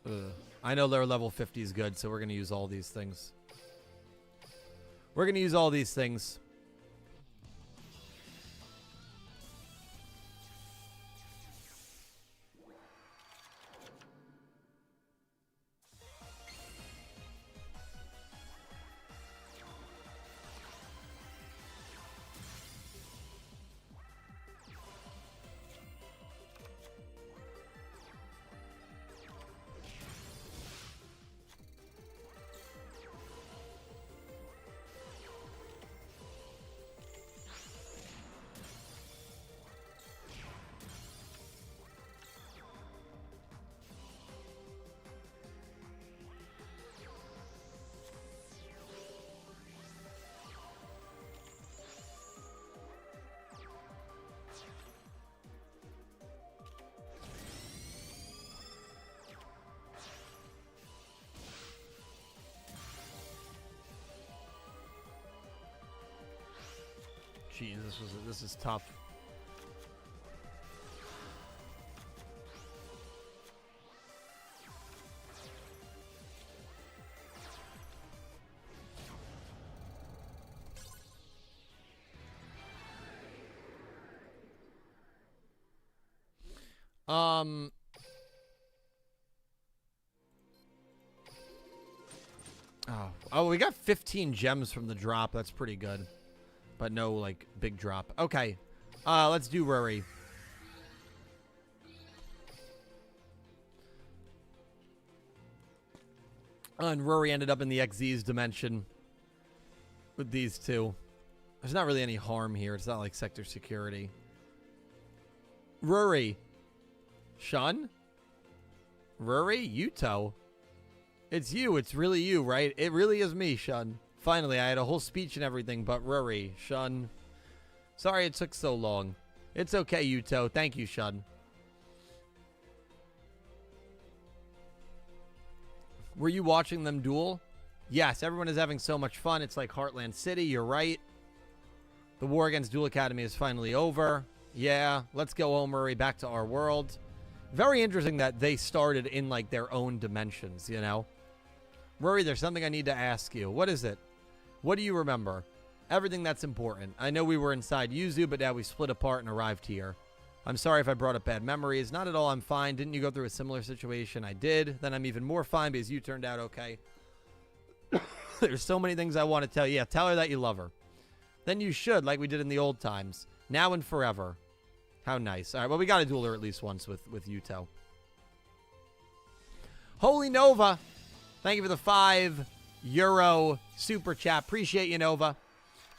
Ugh. I know their level 50 is good, so we're gonna use all these things. We're gonna use all these things. Jeez, this is tough. Oh, we got 15 gems from the drop. That's pretty good. But no, like, big drop. Okay. Let's do Ruri. And Ruri ended up in the XZ's dimension with these two. There's not really any harm here. It's not like sector security. Ruri. Shun? Ruri? Yugioh? It's you. It's really you, right? It really is me, Shun. Finally, I had a whole speech and everything, but Ruri, Shun. Sorry it took so long. It's okay, Yugioh. Thank you, Shun. Were you watching them duel? Yes, everyone is having so much fun. It's like Heartland City. You're right. The war against Duel Academy is finally over. Yeah, let's go home, Ruri. Back to our world. Very interesting that they started in, like, their own dimensions, you know? Ruri, there's something I need to ask you. What is it? What do you remember? Everything that's important. I know we were inside Yuzu, but now we split apart and arrived here. I'm sorry if I brought up bad memories. Not at all, I'm fine. Didn't you go through a similar situation? I did. Then I'm even more fine because you turned out okay. There's so many things I want to tell you. Yeah, tell her that you love her. Then you should, like we did in the old times. Now and forever. How nice. All right, well, we got to duel her at least once with Yugioh. Holy Nova. Thank you for the €5 super chat. Appreciate you, Nova.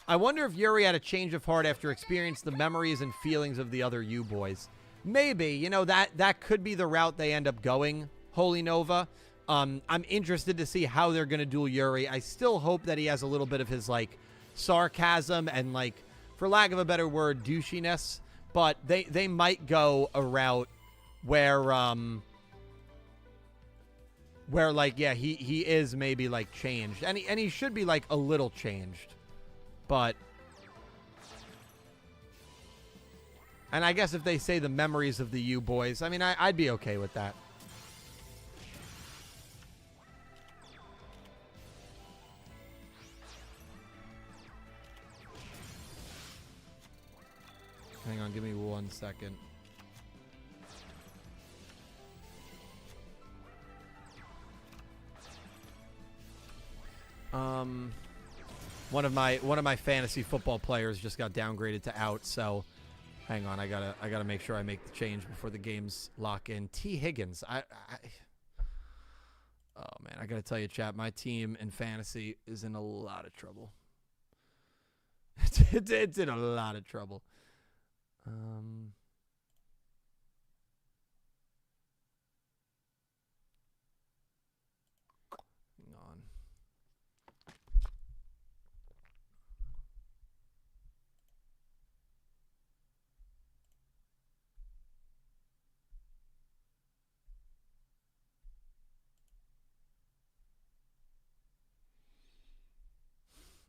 I wonder if Yuri had a change of heart after experiencing the memories and feelings of the other U-boys. Maybe. You know, that could be the route they end up going, Holy Nova. I'm interested to see how they're going to duel Yuri. I still hope that he has a little bit of his, like, sarcasm and, like, for lack of a better word, douchiness. But they might go a route where like, yeah, he is maybe, like, changed. And he should be, like, a little changed. But, and I guess if they say the memories of the U-boys, I mean, I'd be okay with that. Hang on, give me 1 second. One of my fantasy football players just got downgraded to out, so hang on, I gotta make sure I make the change before the games lock in. T. Higgins, oh man, I gotta tell you, chat, my team in fantasy is in a lot of trouble. It's in a lot of trouble. Hang on.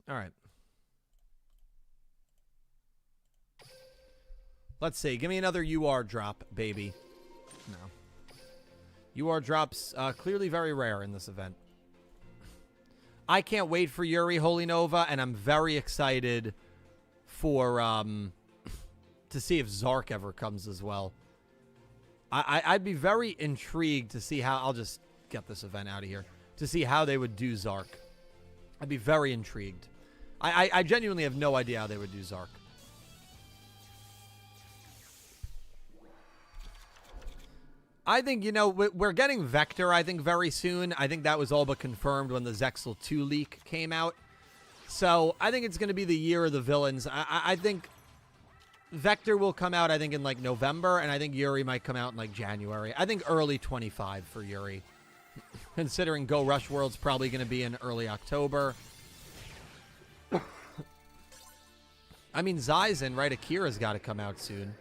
All right. Let's see. Give me another UR drop, baby. No. UR drops clearly very rare in this event. I can't wait for Yuri Holy Nova, and I'm very excited for to see if Zark ever comes as well. I'd be very intrigued to see how... I'll just get this event out of here. To see how they would do Zark. I'd be very intrigued. I genuinely have no idea how they would do Zark. I think, you know, we're getting Vector, I think, very soon. I think that was all but confirmed when the Zexal 2 leak came out. So I think it's going to be the year of the villains. I think Vector will come out, I think, in, like, November, and I think Yuri might come out in, like, January. I think early 25 for Yuri. Considering Go Rush World's probably going to be in early October. I mean, Zyzen, right? Akira's got to come out soon.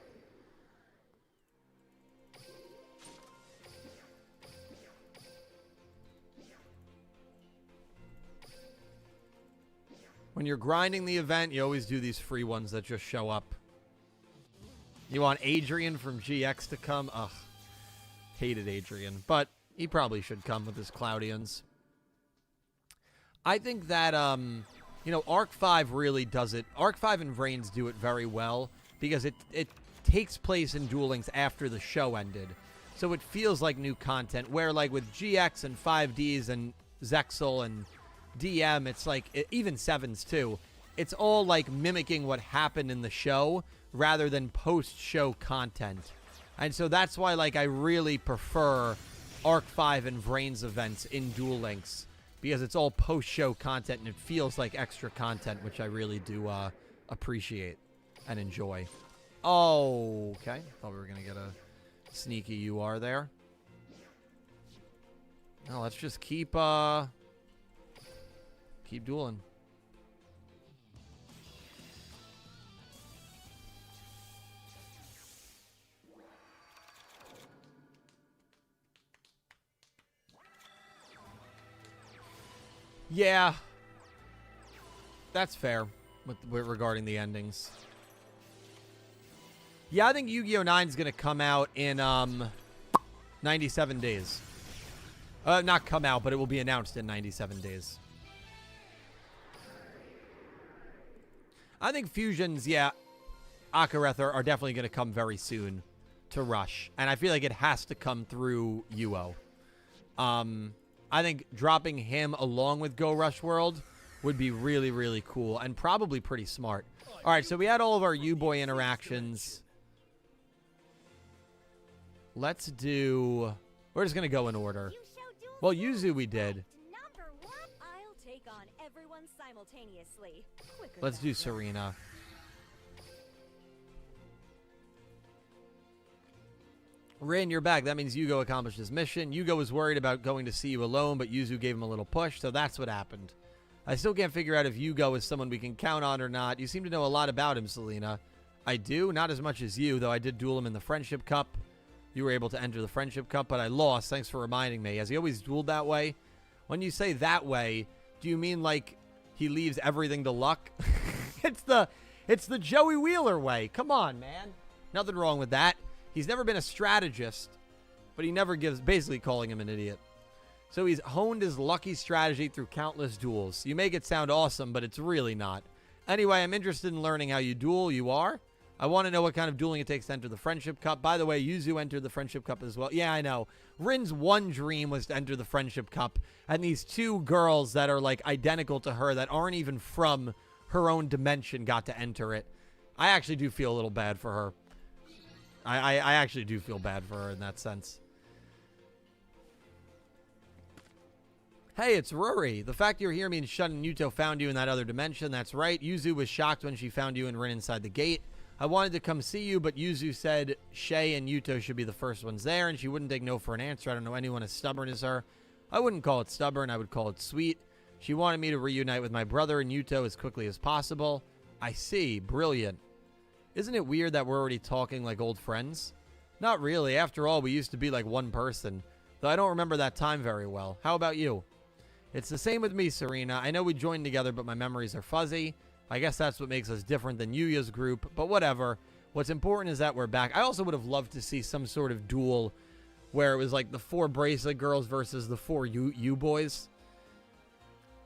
When you're grinding the event, you always do these free ones that just show up. You want Adrian from GX to come? Ugh. Hated Adrian. But he probably should come with his Cloudians. I think that, you know, Arc 5 really does it. Arc 5 and Vrains do it very well because it takes place in Duel Links after the show ended. So it feels like new content, where like with GX and 5Ds and Zexal and DM, it's like, even 7s too, it's all like mimicking what happened in the show rather than post-show content. And so that's why, like, I really prefer Arc 5 and Vrains events in Duel Links, because it's all post-show content and it feels like extra content, which I really do appreciate and enjoy. Oh, okay. Thought we were going to get a sneaky UR there. No, let's just keep dueling. Yeah, that's fair with regarding the endings. Yeah, I think Yu-Gi-Oh! 9 is going to come out in 97 days. Not come out, but it will be announced in 97 days. I think fusions, yeah, Akareth are definitely going to come very soon to Rush. And I feel like it has to come through Yugioh. I think dropping him along with Go Rush World would be really, really cool and probably pretty smart. All right, so we had all of our U-Boy interactions. Let's do... We're just going to go in order. Well, Yuzu we did. Number one, I'll take on everyone simultaneously. Let's do Serena. Rin, you're back. That means Yugioh accomplished his mission. Yugioh was worried about going to see you alone, but Yuzu gave him a little push, so that's what happened. I still can't figure out if Yugioh is someone we can count on or not. You seem to know a lot about him, Selena. I do, not as much as you, though I did duel him in the Friendship Cup. You were able to enter the Friendship Cup, but I lost. Thanks for reminding me. Has he always dueled that way? When you say that way, do you mean like he leaves everything to luck? It's the Joey Wheeler way. Come on, man. Nothing wrong with that. He's never been a strategist, but he never gives, basically calling him an idiot. So he's honed his lucky strategy through countless duels. You make it sound awesome, but it's really not. Anyway, I'm interested in learning how you duel. You are? I want to know what kind of dueling it takes to enter the Friendship Cup. By the way, Yuzu entered the Friendship Cup as well. Yeah, I know. Rin's one dream was to enter the Friendship Cup. And these two girls that are, like, identical to her that aren't even from her own dimension got to enter it. I actually do feel a little bad for her. I actually do feel bad for her in that sense. Hey, it's Ruri. The fact you're here means Shun and Yuto found you in that other dimension. That's right. Yuzu was shocked when she found you and Rin inside the gate. I wanted to come see you, but Yuzu said Shay and Yuto should be the first ones there, and she wouldn't take no for an answer. I don't know anyone as stubborn as her. I wouldn't call it stubborn. I would call it sweet. She wanted me to reunite with my brother and Yuto as quickly as possible. I see. Brilliant. Isn't it weird that we're already talking like old friends? Not really. After all, we used to be like one person. Though I don't remember that time very well. How about you? It's the same with me, Serena. I know we joined together, but my memories are fuzzy. I guess that's what makes us different than Yugioh's group, but whatever. What's important is that we're back. I also would have loved to see some sort of duel where it was like the 4 bracelet girls versus the 4 you boys.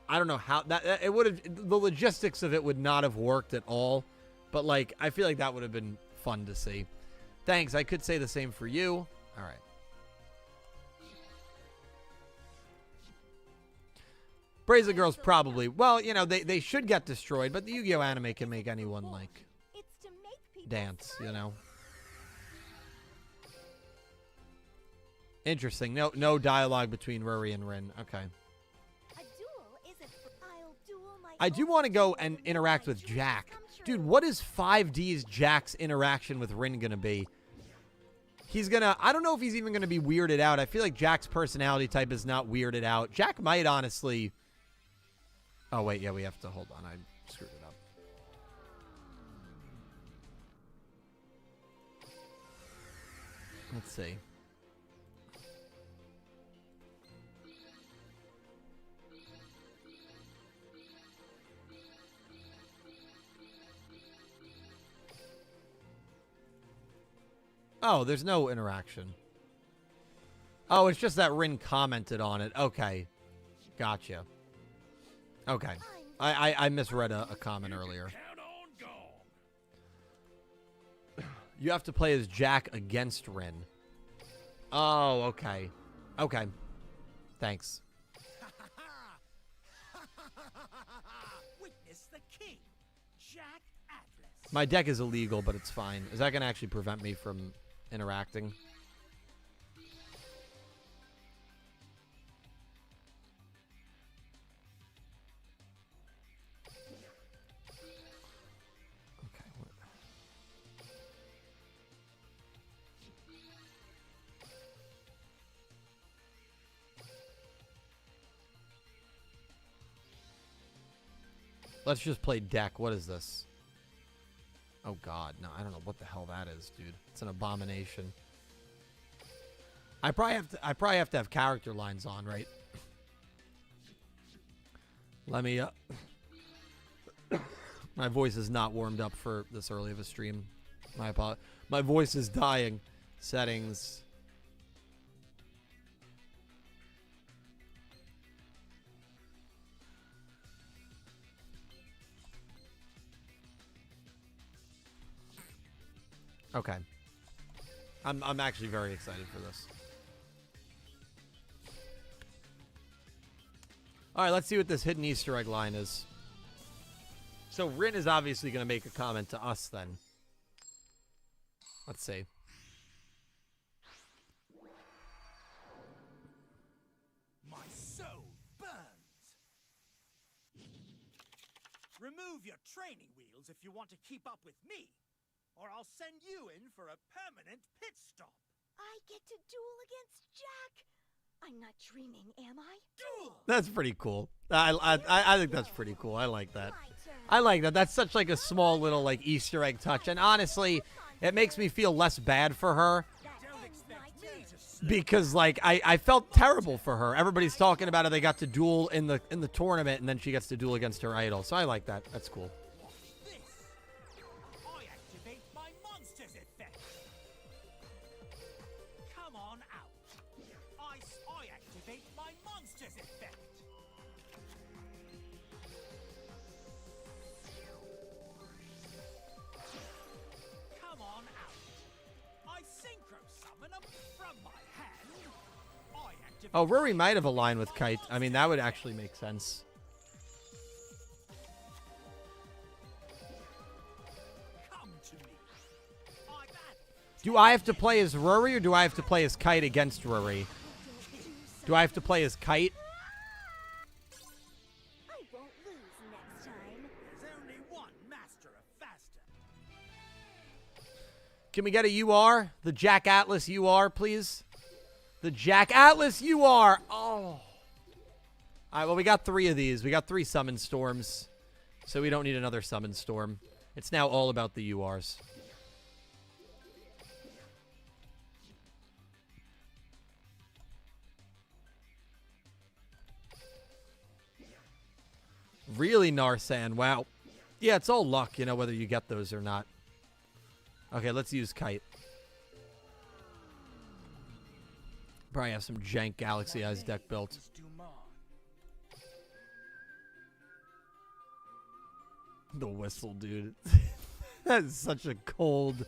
I don't know how that it would have, the logistics of it would not have worked at all, but like I feel like that would have been fun to see. Thanks. I could say the same for you. All right. Brazen Girls probably. Well, you know, they should get destroyed, but the Yu-Gi-Oh anime can make anyone, like, dance, you know. Interesting. No dialogue between Ruri and Rin. Okay. I do want to go and interact with Jack. Dude, what is 5D's Jack's interaction with Rin going to be? He's going to... I don't know if he's even going to be weirded out. I feel like Jack's personality type is not weirded out. Jack might honestly... Oh, wait. Yeah, we have to... Hold on. I screwed it up. Let's see. Oh, there's no interaction. Oh, it's just that Rin commented on it. Okay. Gotcha. Okay. I misread a comment earlier. You have to play as Jack against Rin. Oh, okay. Okay. Thanks. Witness the king, Jack Atlas. My deck is illegal, but it's fine. Is that going to actually prevent me from interacting? Let's just play deck. What is this? Oh, God. No, I don't know what the hell that is, dude. It's an abomination. I probably have to have character lines on, right? Let me... My voice is not warmed up for this early of a stream. My voice is dying. Settings... Okay. I'm actually very excited for this. All right, let's see what this hidden Easter egg line is. So Rin is obviously going to make a comment to us then. Let's see. My soul burns. Remove your training wheels if you want to keep up with me, or I'll send you in for a permanent pit stop. I get to duel against Jack. I'm not dreaming, am I? Duel! That's pretty cool. I think that's pretty cool. I like that. I like that. That's such like a small little like Easter egg touch. And honestly, it makes me feel less bad for her. Don't expect me to slip. Because like I felt terrible for her. Everybody's talking about how they got to duel in the tournament, and then she gets to duel against her idol. So I like that. That's cool. This. I activate my monster's effect. Come on out. I activate my monster's effect. From my hand, I activate Oh, Ruri might have aligned with Kite. I mean, that would actually make sense. come to me. I battle. Do I have to play as Ruri or do I have to play as Kite against Ruri? Do I have to play as Kite? I won't lose next time. There's only one master of faster. Can we get a UR? The Jack Atlas UR, please? The Jack Atlas UR! Oh. Alright, well, we got 3 of these. We got 3 Summon Storms. So we don't need another Summon Storm. It's now all about the URs. Really, Narsan? Wow. Yeah, it's all luck, you know, whether you get those or not. Okay, let's use Kite. Probably have some jank Galaxy Eyes deck built. The whistle, dude. That is such a cold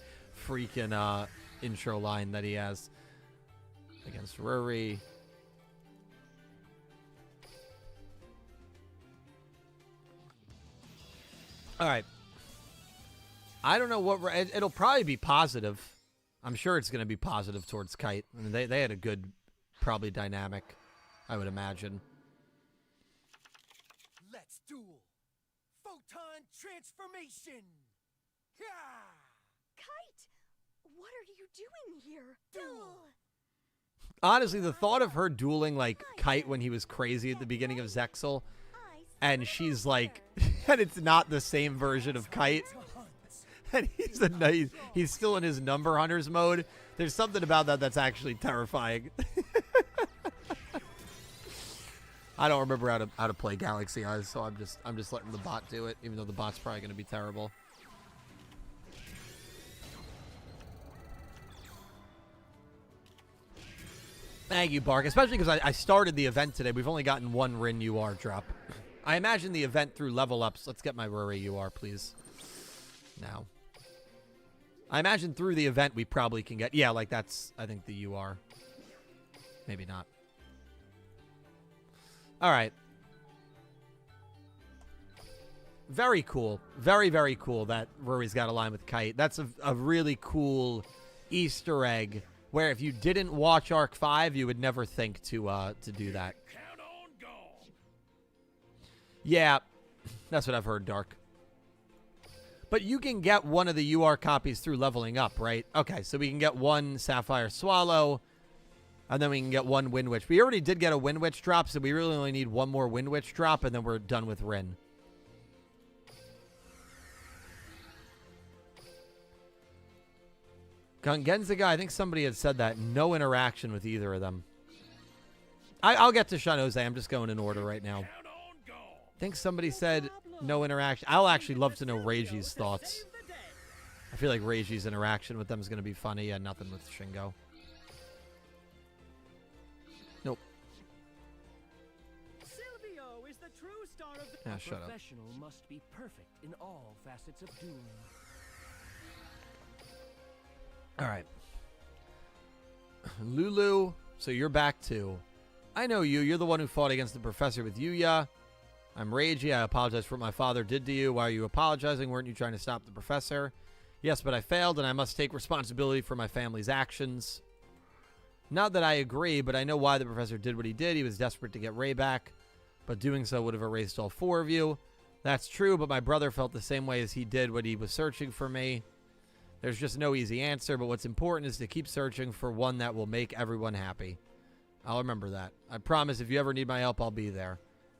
freaking intro line that he has. Against Ruri. Alright. I don't know what... It'll probably be positive. I'm sure it's going to be positive towards Kite. I mean, they had a good, probably dynamic, I would imagine. Let's duel. Photon transformation. Yeah. Kite, what are you doing here? Duel. Honestly, the thought of her dueling, like, Kite when he was crazy at the beginning of Zexal, and she's like... and it's not the same version of Kite. And he's still in his number hunters mode. There's something about that that's actually terrifying. I don't remember how to play Galaxy Eyes, so I'm just letting the bot do it, even though the bot's probably going to be terrible. Thank you, Bark. Especially because I started the event today. We've only gotten 1 Rin UR drop. I imagine the event through level ups. Let's get my Ruri UR, please. Now. I imagine through the event we probably can get... Yeah, like that's, I think, the UR. Maybe not. All right. Very cool. Very, very cool that Ruri's got a line with Kite. That's a really cool Easter egg where if you didn't watch Arc 5, you would never think to do that. Count on gone. Yeah, that's what I've heard, Dark. But you can get one of the UR copies through leveling up, right? Okay, so we can get 1 Sapphire Swallow, and then we can get 1 Wind Witch. We already did get a Wind Witch drop, so we really only need 1 more Wind Witch drop, and then we're done with Rin. Genzaga, I think somebody had said that. No interaction with either of them. I'll get to Shun Jose. I'm just going in order right now. I think somebody said no interaction. I'll actually love to know Reiji's thoughts. I feel like Reiji's interaction with them is going to be funny. Yeah, nothing with Shingo. Nope. Silvio is the true star of the Ah, shut up. Professional must be perfect in all facets of dueling. All right. Lulu, so you're back too. I know you. You're the one who fought against the professor with Yugioh. I'm Reiji. I apologize for what my father did to you. Why are you apologizing? Weren't you trying to stop the professor? Yes, but I failed, and I must take responsibility for my family's actions. Not that I agree, but I know why the professor did what he did. He was desperate to get Rei back, but doing so would have erased all 4 of you. That's true, but my brother felt the same way as he did when he was searching for me. There's just no easy answer, but what's important is to keep searching for one that will make everyone happy. I'll remember that. I promise if you ever need my help, I'll be there.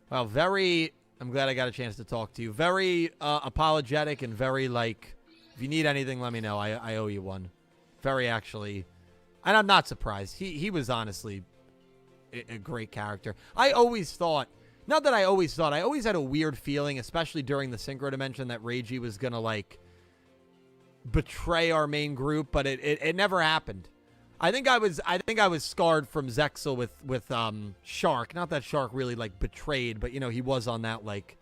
Well, I'm glad I got a chance to talk to you. Very apologetic and very, like, if you need anything, let me know. I owe you one. Very, actually. And I'm not surprised. He was honestly a great character. I always thought, not that I always thought, I always had a weird feeling, especially during the Synchro Dimension, that Reiji was going to, like, betray our main group, but it never happened. I think I was scarred from Zexal with Shark. Not that Shark really like betrayed, but you know, he was on that like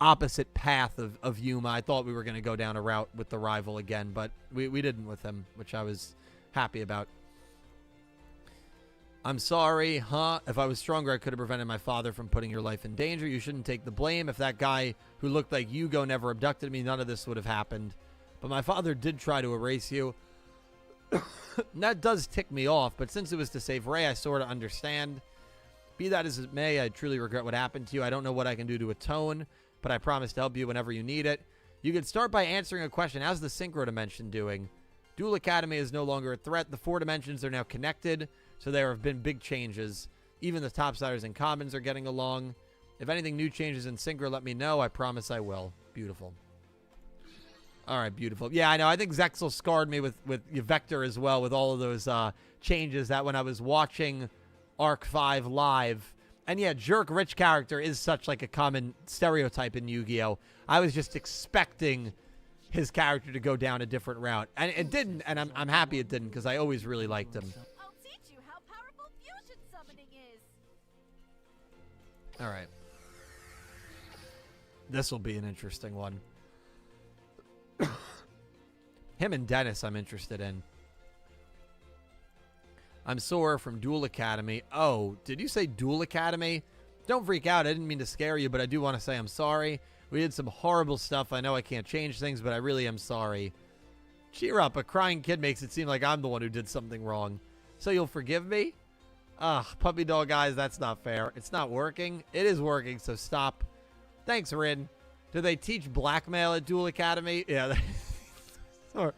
opposite path of Yuma. I thought we were going to go down a route with the rival again, but we didn't with him, which I was happy about. I'm sorry, huh? If I was stronger, I could have prevented my father from putting your life in danger. You shouldn't take the blame. If that guy who looked like Yugioh never abducted me, none of this would have happened. But my father did try to erase you. That does tick me off, but since it was to save Ray, I sort of understand. Be that as it may, I truly regret what happened to you. I don't know what I can do to atone, but I promise to help you whenever you need it. You can start by answering a question. How's the Synchro Dimension doing? Duel Academy is no longer a threat. The 4 dimensions are now connected, so there have been big changes. Even the Topsiders and Commons are getting along. If anything new changes in Synchro, let me know. I promise I will. Beautiful. All right, beautiful. Yeah, I know. I think Zexel scarred me with Vector as well, with all of those changes that when I was watching Arc 5 live. And yeah, Jerk Rich character is such like a common stereotype in Yu-Gi-Oh! I was just expecting his character to go down a different route. And it didn't, and I'm happy it didn't, because I always really liked him. I'll teach you how powerful fusion summoning is. All right. This will be an interesting one. Him and Dennis I'm interested in. I'm Sora from Duel Academy. Oh, did you say Duel Academy? Don't freak out. I didn't mean to scare you, but I do want to say I'm sorry. We did some horrible stuff. I know I can't change things, but I really am sorry. Cheer up. A crying kid makes it seem like I'm the one who did something wrong. So you'll forgive me? Puppy dog guys, that's not fair. It's not working. It is working, so stop. Thanks, Rin. Do they teach blackmail at Duel Academy? Yeah. Sora.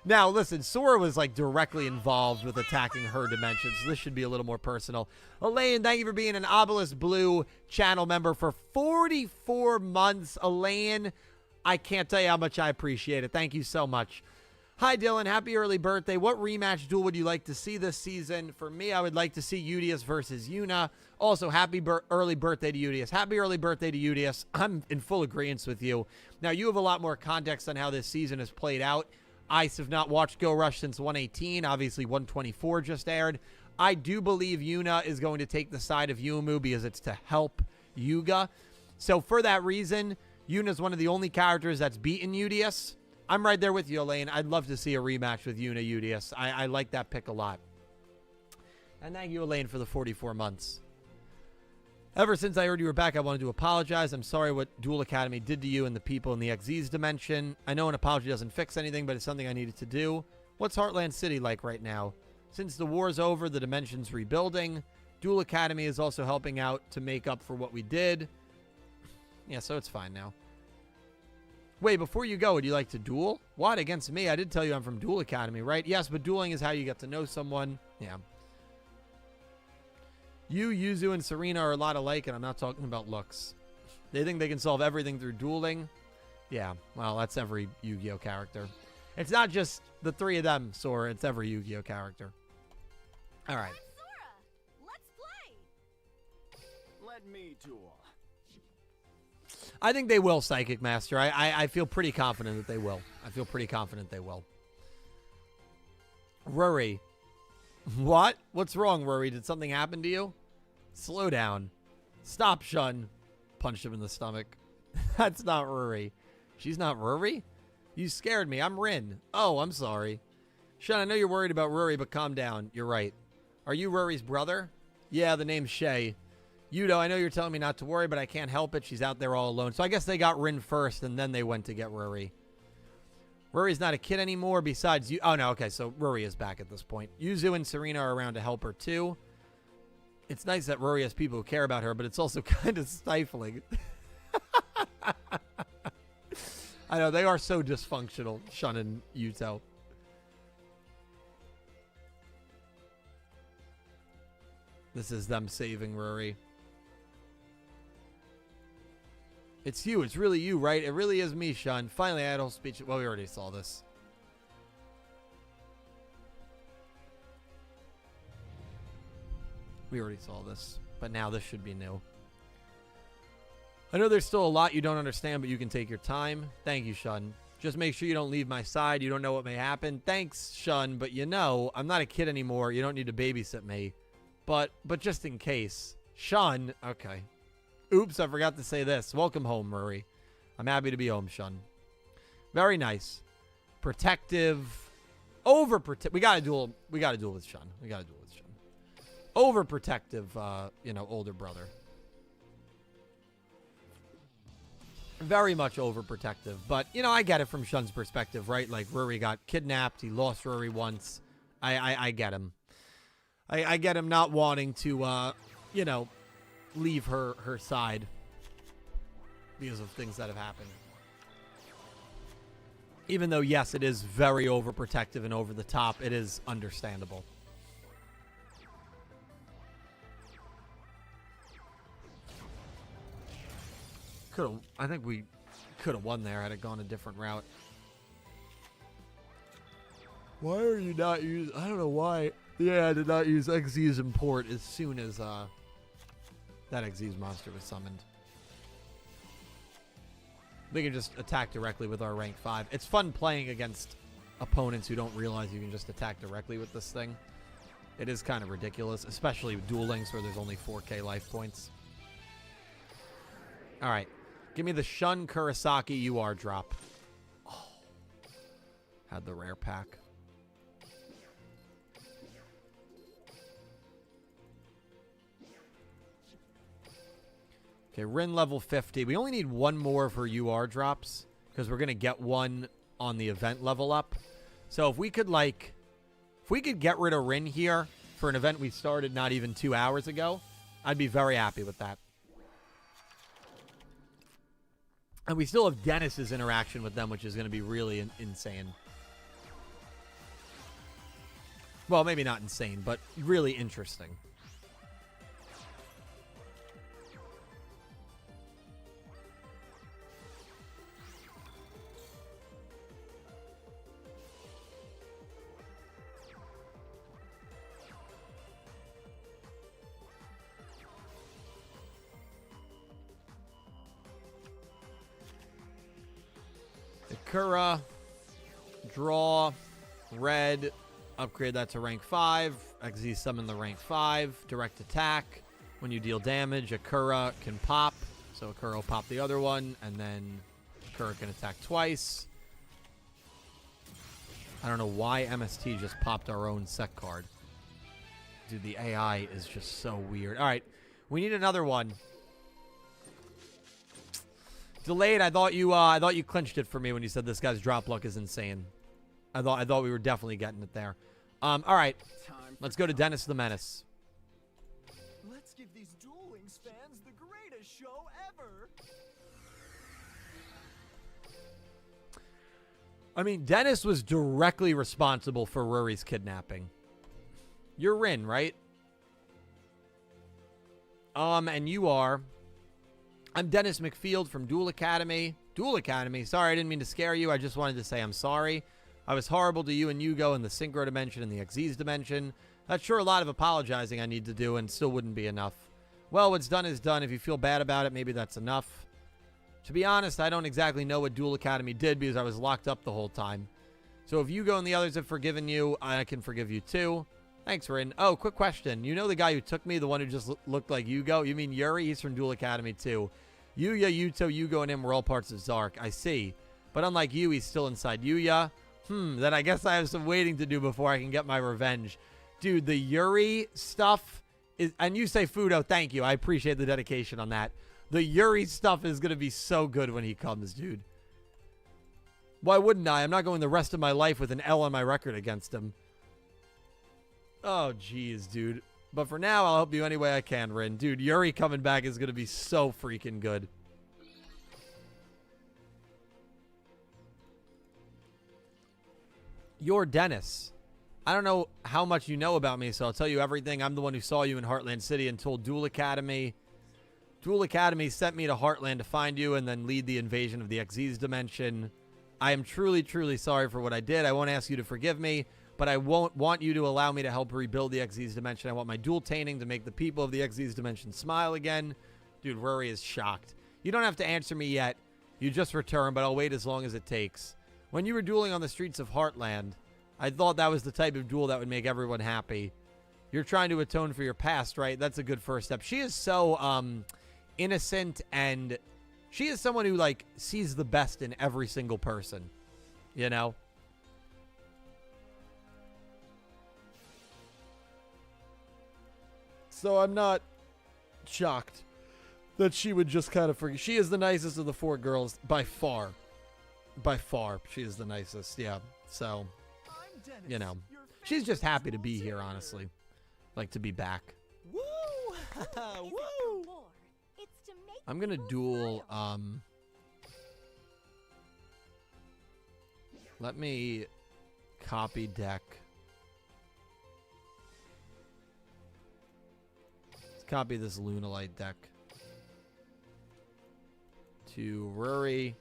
Now, listen, Sora was like directly involved with attacking her dimension, so this should be a little more personal. Elaine, thank you for being an Obelisk Blue channel member for 44 months. Elaine, I can't tell you how much I appreciate it. Thank you so much. Hi, Dylan. Happy early birthday. What rematch duel would you like to see this season? For me, I would like to see Yugioh versus Yuna. Also, happy early birthday to Yugioh. Happy early birthday to Yugioh. I'm in full agreement with you. Now, you have a lot more context on how this season has played out. I have not watched Go Rush since 118. Obviously, 124 just aired. I do believe Yuna is going to take the side of Yuumu because it's to help Yuga. So, for that reason, Yuna is one of the only characters that's beaten Yugioh. I'm right there with you, Elaine. I'd love to see a rematch with Yuna Yugioh. I like that pick a lot. And thank you, Elaine, for the 44 months. Ever since I heard you were back, I wanted to apologize. I'm sorry what Duel Academy did to you and the people in the XZ's dimension. I know an apology doesn't fix anything, but it's something I needed to do. What's Heartland City like right now? Since the war's over, the dimension's rebuilding. Duel Academy is also helping out to make up for what we did. Yeah, so it's fine now. Wait, before you go, would you like to duel? What, against me? I did tell you I'm from Duel Academy, right? Yes, but dueling is how you get to know someone. Yeah. You, Yuzu, and Serena are a lot alike, and I'm not talking about looks. They think they can solve everything through dueling. Yeah, well, that's every Yu-Gi-Oh character. It's not just the three of them, Sora. It's every Yu-Gi-Oh character. All right. I'm Sora. Let's play. Let me duel. I think they will, Psychic Master. I feel pretty confident that they will. I feel pretty confident they will. Ruri. What? What's wrong, Ruri? Did something happen to you? Slow down. Stop, Shun. Punched him in the stomach. That's not Ruri. She's not Ruri? You scared me. I'm Rin. Oh, I'm sorry. Shun, I know you're worried about Ruri, but calm down. You're right. Are you Ruri's brother? Yeah, the name's Shay. Yugioh, I know you're telling me not to worry, but I can't help it. She's out there all alone. So I guess they got Rin first, and then they went to get Ruri. Ruri's not a kid anymore. Besides you. Oh, no. Okay, so Ruri is back at this point. Yuzu and Serena are around to help her, too. It's nice that Ruri has people who care about her, but it's also kind of stifling. I know. They are so dysfunctional, Shun and Yuto. This is them saving Ruri. It's you. It's really you, right? It really is me, Shun. Finally, I had a whole speech. Well, we already saw this. We already saw this. But now this should be new. I know there's still a lot you don't understand, but you can take your time. Thank you, Shun. Just make sure you don't leave my side. You don't know what may happen. Thanks, Shun. But you know, I'm not a kid anymore. You don't need to babysit me. But just in case. Shun. Okay. Oops, I forgot to say this. Welcome home, Ruri. I'm happy to be home, Shun. Very nice. Protective. overprotect. We gotta duel with Shun. Overprotective, older brother. Very much overprotective. But, I get it from Shun's perspective, right? Like, Ruri got kidnapped. He lost Ruri once. I get him. I get him not wanting to, leave her side because of things that have happened. Even though, yes, it is very overprotective and over the top, it is understandable. I think we could have won there had it gone a different route. Why are you not using... I don't know why. Yeah, I did not use Xyz import as soon as that Xyz monster was summoned. We can just attack directly with our rank 5. It's fun playing against opponents who don't realize you can just attack directly with this thing. It is kind of ridiculous, especially with Duel Links where there's only 4k life points. All right. Give me the Shun Kurosaki UR drop. Oh. Had the rare pack. Okay, Rin level 50. We only need one more for UR drops because we're going to get one on the event level up. So if we could get rid of Rin here for an event we started not even 2 hours ago, I'd be very happy with that. And we still have Dennis's interaction with them, which is going to be really insane. Well, maybe not insane, but really interesting. Akura, draw, red, upgrade that to rank 5. Xyz summon the rank 5. Direct attack. When you deal damage, Akura can pop. So Akura will pop the other one, and then Akura can attack twice. I don't know why MST just popped our own set card. Dude, the AI is just so weird. All right, we need another one. Delayed. I thought you clinched it for me when you said this guy's drop luck is insane. I thought we were definitely getting it there. All right, let's go to Dennis the Menace. Let's give these Duel Links fans the greatest show ever. I mean, Dennis was directly responsible for Ruri's kidnapping. You're Rin, right? And you are. I'm Dennis McField from Duel Academy. Duel Academy. Sorry, I didn't mean to scare you. I just wanted to say I'm sorry. I was horrible to you and Yugioh in the Synchro Dimension and the Xyz Dimension. That's sure a lot of apologizing I need to do and still wouldn't be enough. Well, what's done is done. If you feel bad about it, maybe that's enough. To be honest, I don't exactly know what Duel Academy did because I was locked up the whole time. So if Yugioh and the others have forgiven you, I can forgive you too. Thanks, Rin. Oh, quick question. You know the guy who took me, the one who just looked like Yugioh? You mean Yuri? He's from Duel Academy too. Yuya, Yuto, Yugioh, and him were all parts of Zark. I see. But unlike you, he's still inside Yuya. Then I guess I have some waiting to do before I can get my revenge. Dude, the Yuri stuff is... And you say Fudo, thank you. I appreciate the dedication on that. The Yuri stuff is going to be so good when he comes, dude. Why wouldn't I? I'm not going the rest of my life with an L on my record against him. Oh, jeez, dude. But for now, I'll help you any way I can, Rin. Dude, Yuri coming back is going to be so freaking good. You're Dennis. I don't know how much you know about me, so I'll tell you everything. I'm the one who saw you in Heartland City and told Duel Academy. Duel Academy sent me to Heartland to find you and then lead the invasion of the Xyz Dimension. I am truly, truly sorry for what I did. I won't ask you to forgive me, but I won't want you to allow me to help rebuild the Xyz Dimension. I want my dual tainting to make the people of the Xyz Dimension smile again. Dude, Ruri is shocked. You don't have to answer me yet. You just return, but I'll wait as long as it takes. When you were dueling on the streets of Heartland, I thought that was the type of duel that would make everyone happy. You're trying to atone for your past, right? That's a good first step. She is so innocent, and she is someone who, like, sees the best in every single person, you know? So I'm not shocked that she would just kind of forget. She is the nicest of the 4 girls by far. By far, she is the nicest. Yeah. So, I'm Dennis, you know, your she's just favorite happy to duel be here, trainer. honestly. Like to be back. Woo! Isn't the Woo! war? It's to make I'm gonna people duel. smile. Let me copy deck. Let's copy this Lunalite deck to Ruri.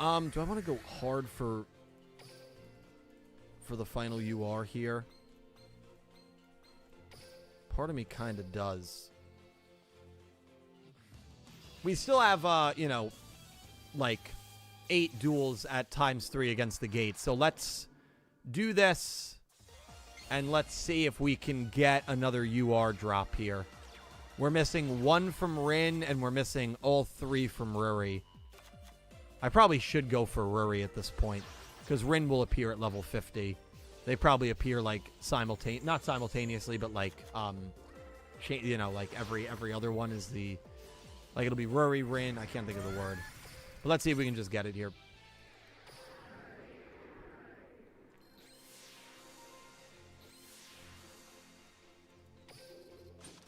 Do I want to go hard for the final UR here? Part of me kind of does. We still have, you know, like 8 duels at ×3 against the gate. So let's do this, and let's see if we can get another UR drop here. We're missing 1 from Rin, and we're missing all 3 from Ruri. I probably should go for Ruri at this point, because Rin will appear at level 50. They probably appear like not simultaneously, but like you know, like every other one is the, like it'll be Ruri, Rin. I can't think of the word, but let's see if we can just get it here.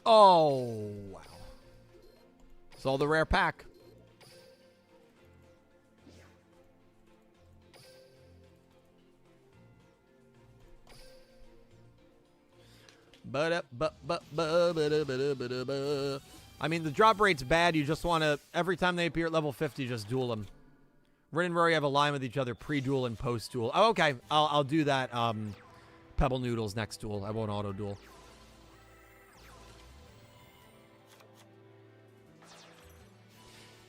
Oh wow! It's all the rare pack. I mean, the drop rate's bad. You just want to, every time they appear at level 50, just duel them. Rin and Ruri have a line with each other pre-duel and post-duel. Oh, okay. I'll do that Pebble Noodles next duel. I won't auto-duel.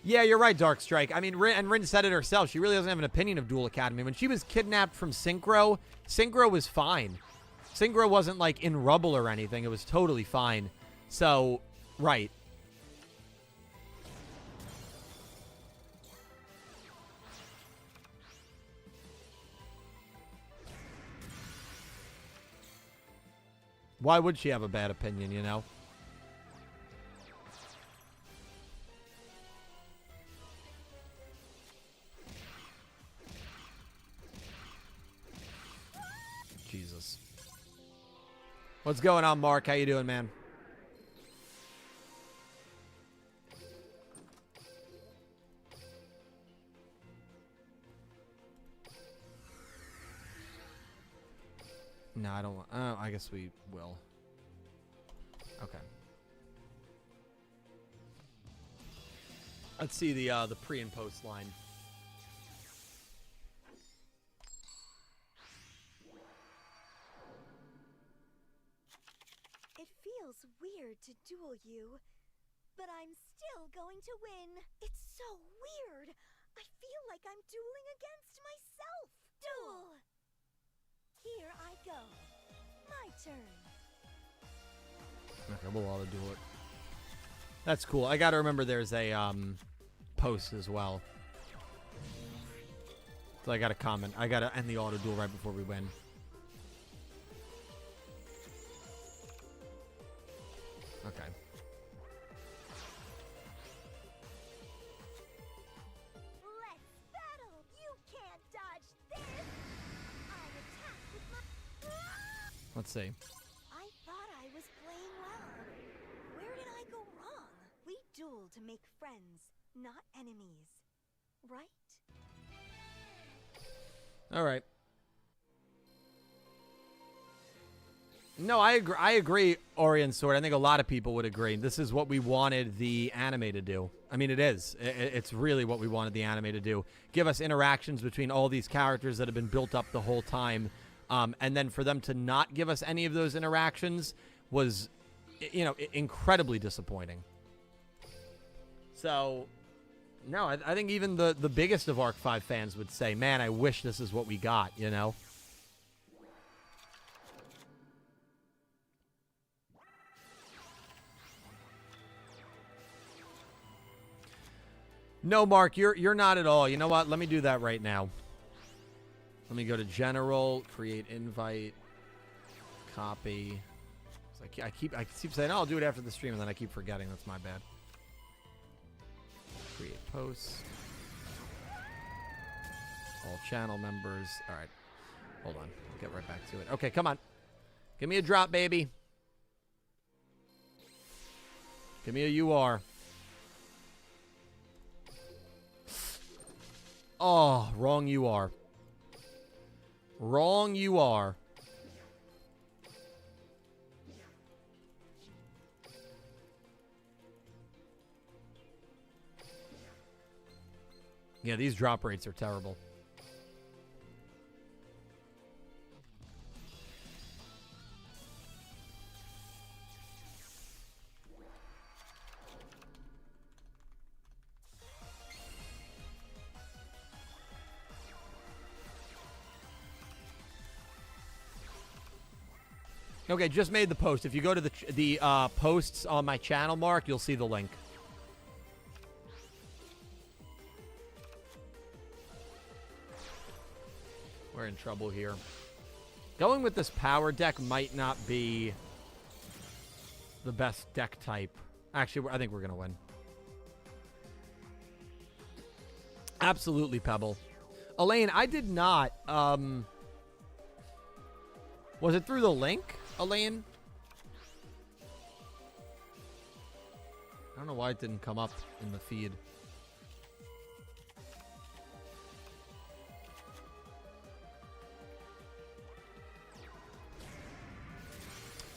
Yeah, you're right, Dark Strike. I mean, Rin said it herself. She really doesn't have an opinion of Duel Academy. When she was kidnapped from Synchro, Synchro was fine. Synchro wasn't, like, in rubble or anything. It was totally fine. So, right. Why would she have a bad opinion, you know? Jesus. What's going on, Mark? How you doing, man? No, I don't want... Oh, I guess we will. Okay. Let's see the pre and post line. It feels weird to duel you, but I'm still going to win. It's so weird. I feel like I'm dueling against myself. Duel! Here I go. My turn. Okay, we'll auto-duel it. That's cool. I gotta remember there's a post as well. So I gotta comment. I gotta end the auto-duel right before we win. Okay. Let's battle. You can't dodge this. I attack with my... Let's see. I thought I was playing well. Where did I go wrong? We duel to make friends, not enemies. Right? All right. No, I agree, Ori and Sword. I think a lot of people would agree. This is what we wanted the anime to do. I mean, it is. It's really what we wanted the anime to do. Give us interactions between all these characters that have been built up the whole time. And then for them to not give us any of those interactions was, you know, incredibly disappointing. So, no, I think even the biggest of Arc 5 fans would say, man, I wish this is what we got, you know? No, Mark, you're not at all. You know what? Let me do that right now. Let me go to General, create invite, copy. So I keep saying, oh, I'll do it after the stream, and then I keep forgetting. That's my bad. Create post. All channel members. All right. Hold on. I'll get right back to it. Okay, come on. Give me a drop, baby. Give me a UR. Oh, wrong UR. Wrong UR. Yeah, these drop rates are terrible. Okay, just made the post. If you go to the posts on my channel, Mark, you'll see the link. We're in trouble here. Going with this power deck might not be the best deck type. Actually, I think we're going to win. Absolutely, Pebble. Elaine, I did not... Was it through the link, Elaine? I don't know why it didn't come up in the feed.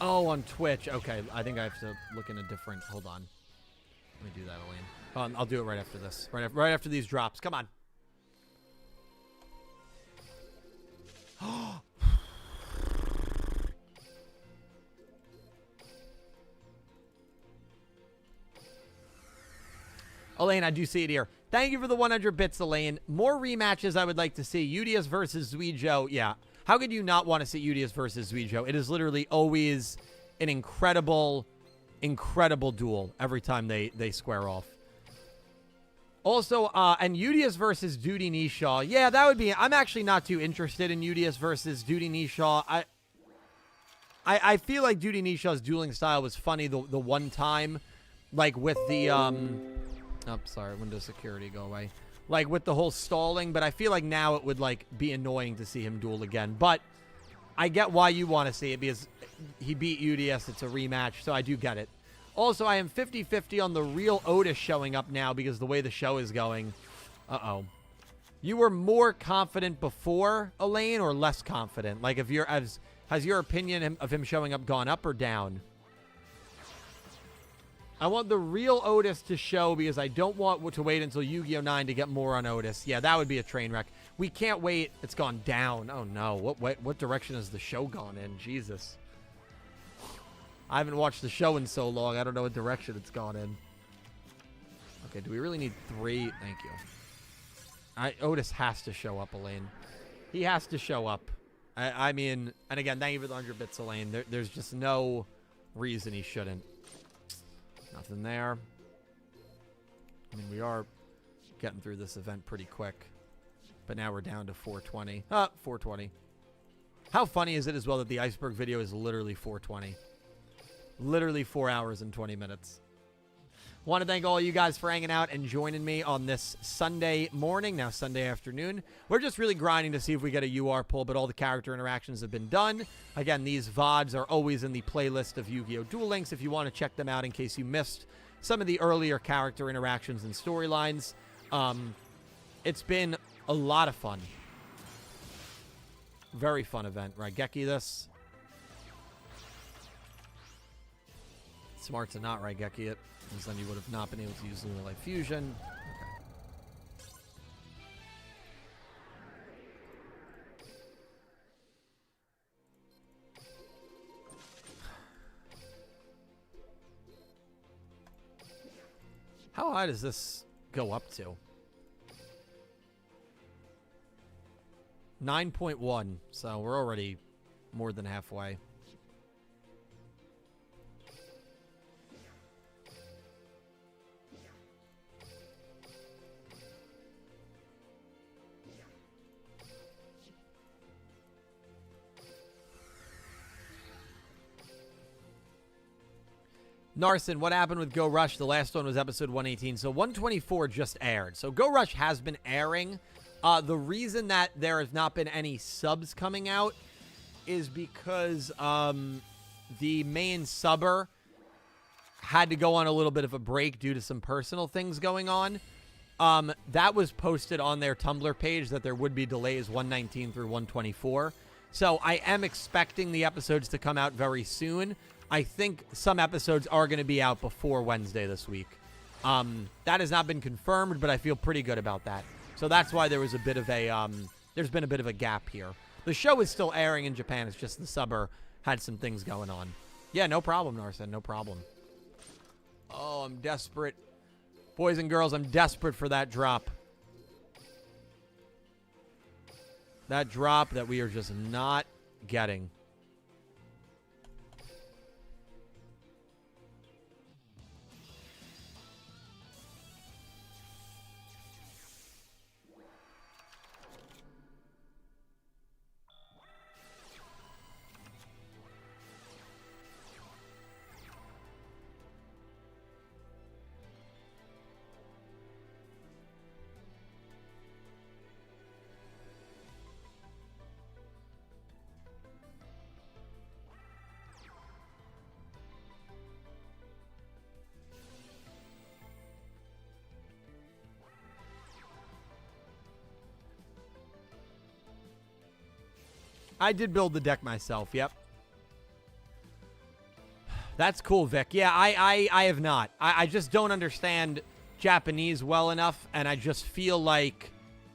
Oh, on Twitch. Okay, I think I have to look in a different... Hold on. Let me do that, Elaine. I'll do it right after this. Right after these drops. Come on. Elaine, I do see it here. Thank you for the 100 bits, Elaine. More rematches I would like to see. Yugioh versus Yugioh. Yeah. How could you not want to see Yugioh versus Yugioh? It is literally always an incredible, incredible duel every time they square off. Also, and Yugioh versus Duty Nishaw. Yeah, that would be... I'm actually not too interested in Yugioh versus Duty Nishaw. I feel like Duty Nishaw's dueling style was funny the one time. Like with the... Oh, sorry. Windows security, go away. Like with the whole stalling, but I feel like now it would like be annoying to see him duel again. But I get why you want to see it because he beat UDS. It's a rematch, so I do get it. Also, I am 50-50 on the real Otis showing up now because the way the show is going. Uh-oh. You were more confident before, Elaine, or less confident? Like, if you're has your opinion of him showing up gone up or down? I want the real Otis to show because I don't want to wait until Yu-Gi-Oh! 9 to get more on Otis. Yeah, that would be a train wreck. We can't wait. It's gone down. Oh, no. What direction has the show gone in? Jesus. I haven't watched the show in so long. I don't know what direction it's gone in. Okay, do we really need 3? Thank you. Otis has to show up, Elaine. He has to show up. I mean, and again, thank you for the 100 bits, Elaine. There's just no reason he shouldn't. Nothing there. I mean, we are getting through this event pretty quick. But now we're down to 420. 420. How funny is it as well that the iceberg video is literally 420? Literally 4 hours and 20 minutes. Want to thank all you guys for hanging out and joining me on this Sunday morning, now Sunday afternoon. We're just really grinding to see if we get a UR pull, but all the character interactions have been done. Again, these VODs are always in the playlist of Yu-Gi-Oh! Duel Links if you want to check them out in case you missed some of the earlier character interactions and storylines. It's been a lot of fun. Very fun event. Right, Raigeki this. Smart to not Raigeki it, because then you would have not been able to use Lunar Light Fusion. Okay. How high does this go up to? 9.1, so we're already more than halfway. Narson, what happened with Go Rush? The last one was episode 118. So 124 just aired. So Go Rush has been airing. The reason that there has not been any subs coming out is because the main subber had to go on a little bit of a break due to some personal things going on. That was posted on their Tumblr page that there would be delays 119 through 124. So I am expecting the episodes to come out very soon. I think some episodes are going to be out before Wednesday this week. That has not been confirmed, but I feel pretty good about that. So that's why there was a bit of a, there's been a bit of a gap here. The show is still airing in Japan. It's just the subber had some things going on. Yeah, no problem, Narsen. No problem. Oh, I'm desperate. Boys and girls, I'm desperate for that drop. That drop that we are just not getting. I did build the deck myself, yep. That's cool, Vic. Yeah, I have not. I just don't understand Japanese well enough, and I just feel like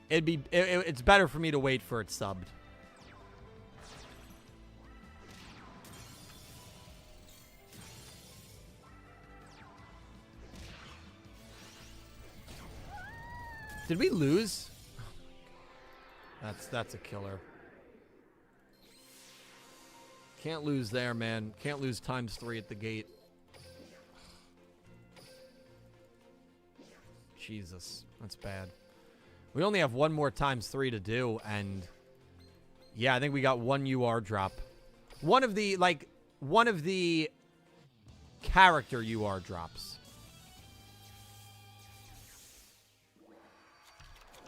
it's better for me to wait for it subbed. Did we lose? That's a killer. Can't lose there, man. Can't lose ×3 at the gate. Jesus, that's bad. We only have one more ×3 to do, and yeah, I think we got one UR drop. One of the character UR drops.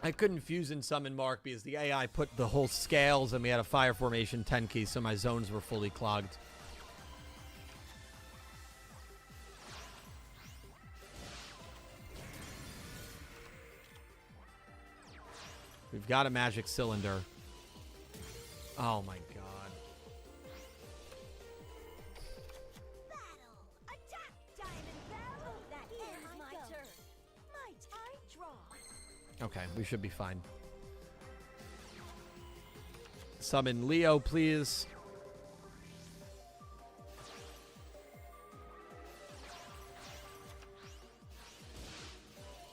I couldn't fuse and summon Mark because the AI put the whole scales and we had a fire formation 10 key, so my zones were fully clogged. We've got a magic cylinder. Oh my god. Battle! Attack, Diamond Bell! That ends my turn. Might I draw? Okay, we should be fine. Summon Leo, please.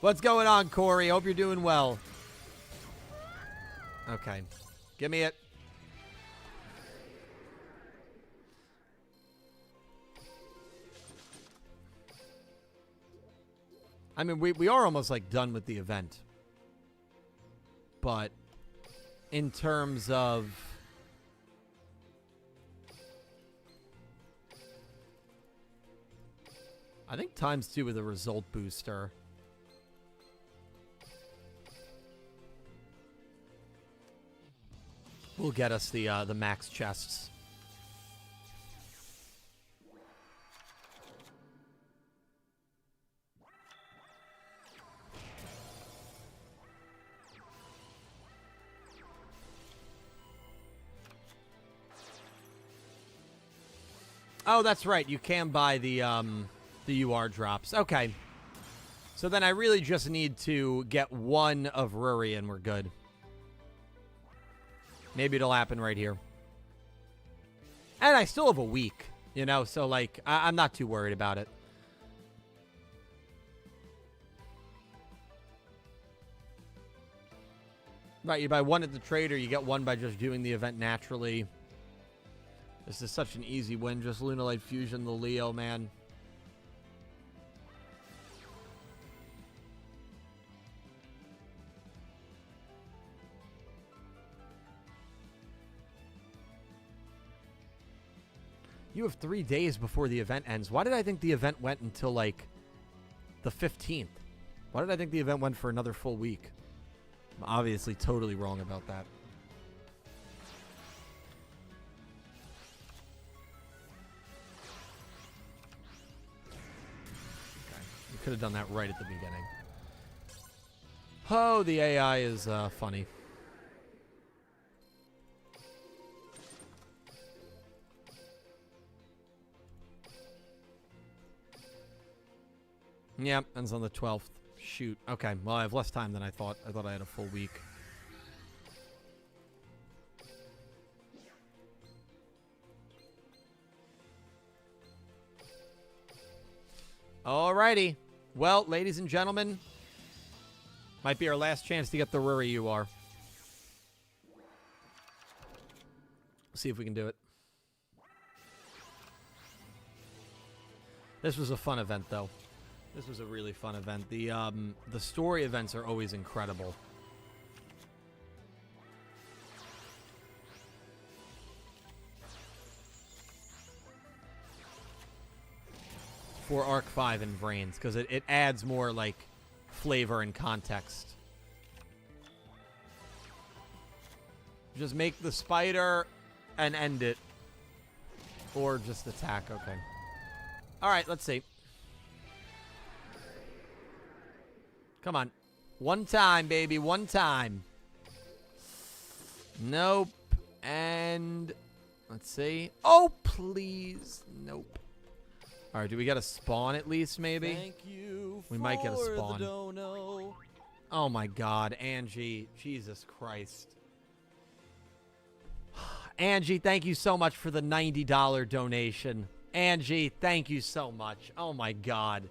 What's going on, Corey? Hope you're doing well. Okay. Give me it. I mean, we are almost, like, done with the event. But in terms of... I think ×2 with a result booster. Will get us the max chests. Oh, that's right. You can buy the UR drops. Okay. So then I really just need to get one of Ruri and we're good. Maybe it'll happen right here. And I still have a week, you know, so, like, I'm not too worried about it. Right, you buy one at the trader, you get one by just doing the event naturally. This is such an easy win. Just Lunalight Fusion, the Leo, man. You have 3 days before the event ends. Why did I think the event went until, like, the 15th? Why did I think the event went for another full week? I'm obviously totally wrong about that. Okay. You could have done that right at the beginning. Oh, the AI is funny. Yep, ends on the 12th. Shoot. Okay, well, I have less time than I thought. I thought I had a full week. Alrighty. Well, ladies and gentlemen, might be our last chance to get the Ruri you are. See if we can do it. This was a fun event, though. This was a really fun event. The story events are always incredible. For Arc 5 and Vrains, because it adds more, like, flavor and context. Just make the spider and end it. Or just attack, okay. Alright, let's see. Come on. One time, baby. One time. Nope. And let's see. Oh, please. Nope. All right, do we get a spawn at least, maybe? Thank you. We might get a for spawn. the dono. Oh, my God. Angie. Jesus Christ. Angie, thank you so much for the $90 donation. Angie, thank you so much. Oh, my God.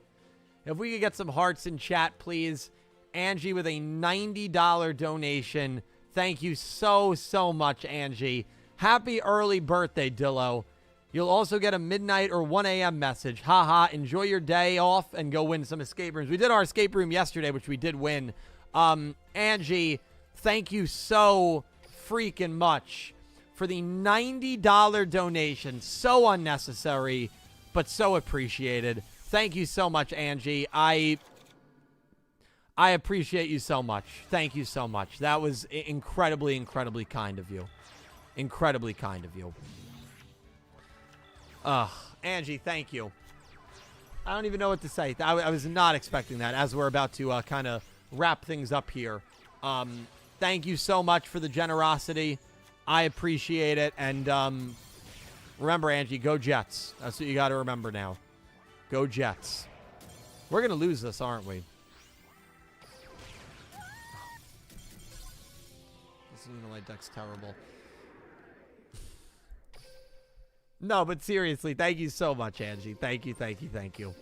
If we could get some hearts in chat, please. Angie with a $90 donation. Thank you so, so much, Angie. Happy early birthday, Dillo. You'll also get a midnight or 1 a.m. message. Haha, enjoy your day off and go win some escape rooms. We did our escape room yesterday, which we did win. Angie, thank you so freaking much for the $90 donation. So unnecessary, but so appreciated. Thank you so much, Angie. I appreciate you so much. Thank you so much. That was incredibly, incredibly kind of you. Incredibly kind of you. Angie, thank you. I don't even know what to say. I was not expecting that as we're about to kind of wrap things up here. Thank you so much for the generosity. I appreciate it. And remember, Angie, go Jets. That's what you got to remember now. Go Jets. We're going to lose this, aren't we? This Lunalight deck's terrible. No, but seriously, thank you so much, Angie. Thank you, thank you, thank you.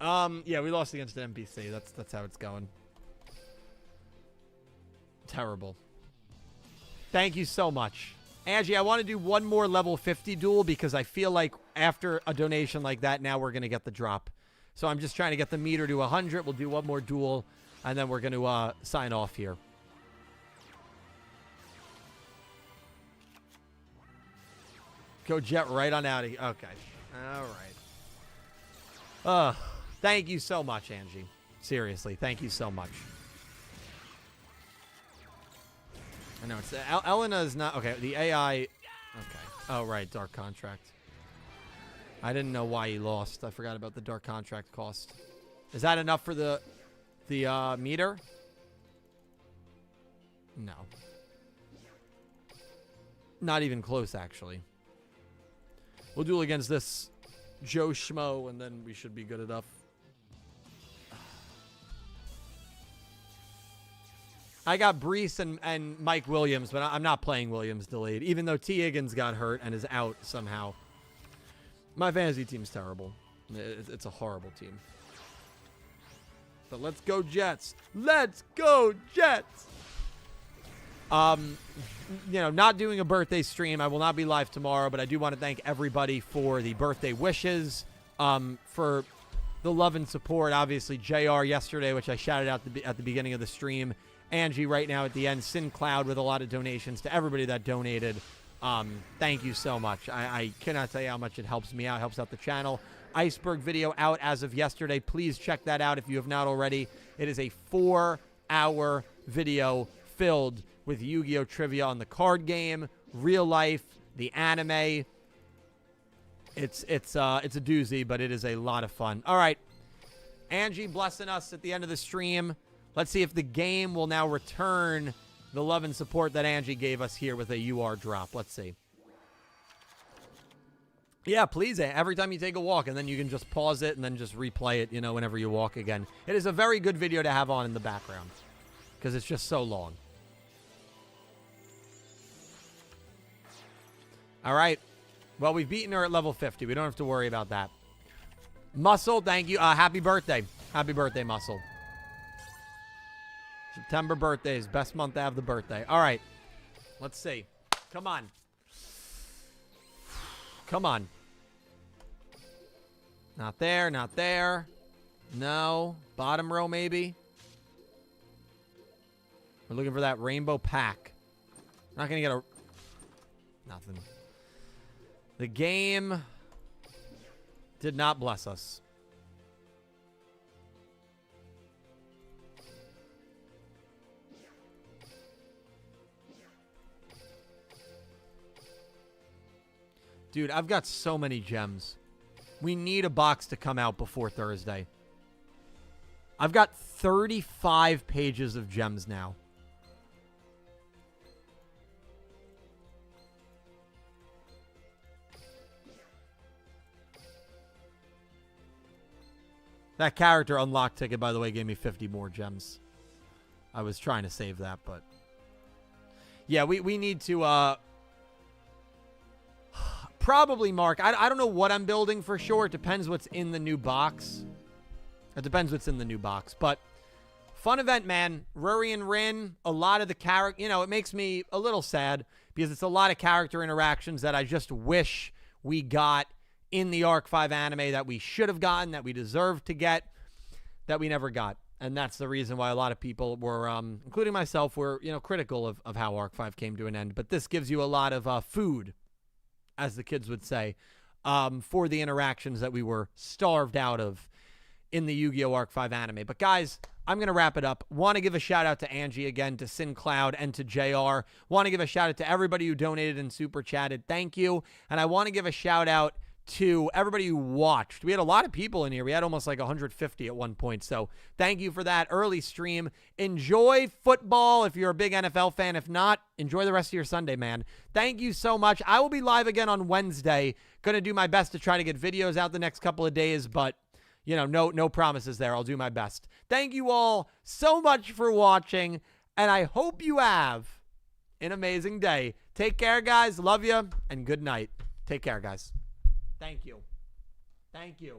Yeah, we lost against the NPC. That's how it's going. Terrible. Thank you so much. Angie, I want to do one more level 50 duel because I feel like after a donation like that, now we're going to get the drop. So I'm just trying to get the meter to 100. We'll do one more duel, and then we're going to sign off here. Go Jet right on out of here. Okay. All right. Thank you so much, Angie. Seriously, thank you so much. I know it's Elena is not okay. The AI. Okay. Oh right, dark contract. I didn't know why he lost. I forgot about the dark contract cost. Is that enough for the meter? No. Not even close, actually. We'll duel against this Joe Schmo, and then we should be good enough. I got Brees and Mike Williams, but I'm not playing Williams delayed, even though T. Higgins got hurt and is out somehow. My fantasy team's terrible. It's a horrible team. But let's go Jets. Let's go Jets! You know, not doing a birthday stream. I will not be live tomorrow, but I do want to thank everybody for the birthday wishes, for the love and support. Obviously, JR yesterday, which I shouted out at the beginning of the stream, Angie right now at the end. Sin Cloud with a lot of donations. To everybody that donated, thank you so much. I cannot tell you how much it helps me out. It helps out the channel. Iceberg video out as of yesterday. Please check that out if you have not already. It is a 4-hour video filled with Yu-Gi-Oh! Trivia on the card game, real life, the anime. It's a doozy, but it is a lot of fun. All right. Angie blessing us at the end of the stream. Let's see if the game will now return the love and support that Angie gave us here with a UR drop. Let's see. Yeah, please. Every time you take a walk, and then you can just pause it and then just replay it, whenever you walk again. It is a very good video to have on in the background because it's just so long. All right. Well, we've beaten her at level 50. We don't have to worry about that. Muscle, thank you. Happy birthday. Happy birthday, Muscle. September birthdays. Best month to have the birthday. All right. Let's see. Come on. Come on. Not there. Not there. No. Bottom row, maybe. We're looking for that rainbow pack. Not going to get a... Nothing. The game did not bless us. Dude, I've got so many gems. We need a box to come out before Thursday. I've got 35 pages of gems now. That character unlock ticket, by the way, gave me 50 more gems. I was trying to save that, but... Yeah, we need to... Probably, Mark. I don't know what I'm building for sure. It depends what's in the new box. It depends what's in the new box. But fun event, man. Ruri Rin, a lot of the character... it makes me a little sad because it's a lot of character interactions that I just wish we got in the Arc 5 anime that we should have gotten, that we deserved to get, that we never got. And that's the reason why a lot of people were, including myself, were, critical of how Arc 5 came to an end. But this gives you a lot of food, as the kids would say, for the interactions that we were starved out of in the Yu-Gi-Oh! Arc 5 anime. But guys, I'm going to wrap it up. Want to give a shout out to Angie again, to Sin Cloud, and to JR. Want to give a shout out to everybody who donated and super chatted. Thank you. And I want to give a shout out to everybody who watched. We had a lot of people in here. We had almost like 150 at one point. So thank you for that early stream. Enjoy football if you're a big NFL fan. If not, enjoy the rest of your Sunday, man. Thank you so much. I will be live again on Wednesday. Going to do my best to try to get videos out the next couple of days, but no promises there. I'll do my best. Thank you all so much for watching, and I hope you have an amazing day. Take care, guys. Love you, and good night. Take care, guys. Thank you. Thank you.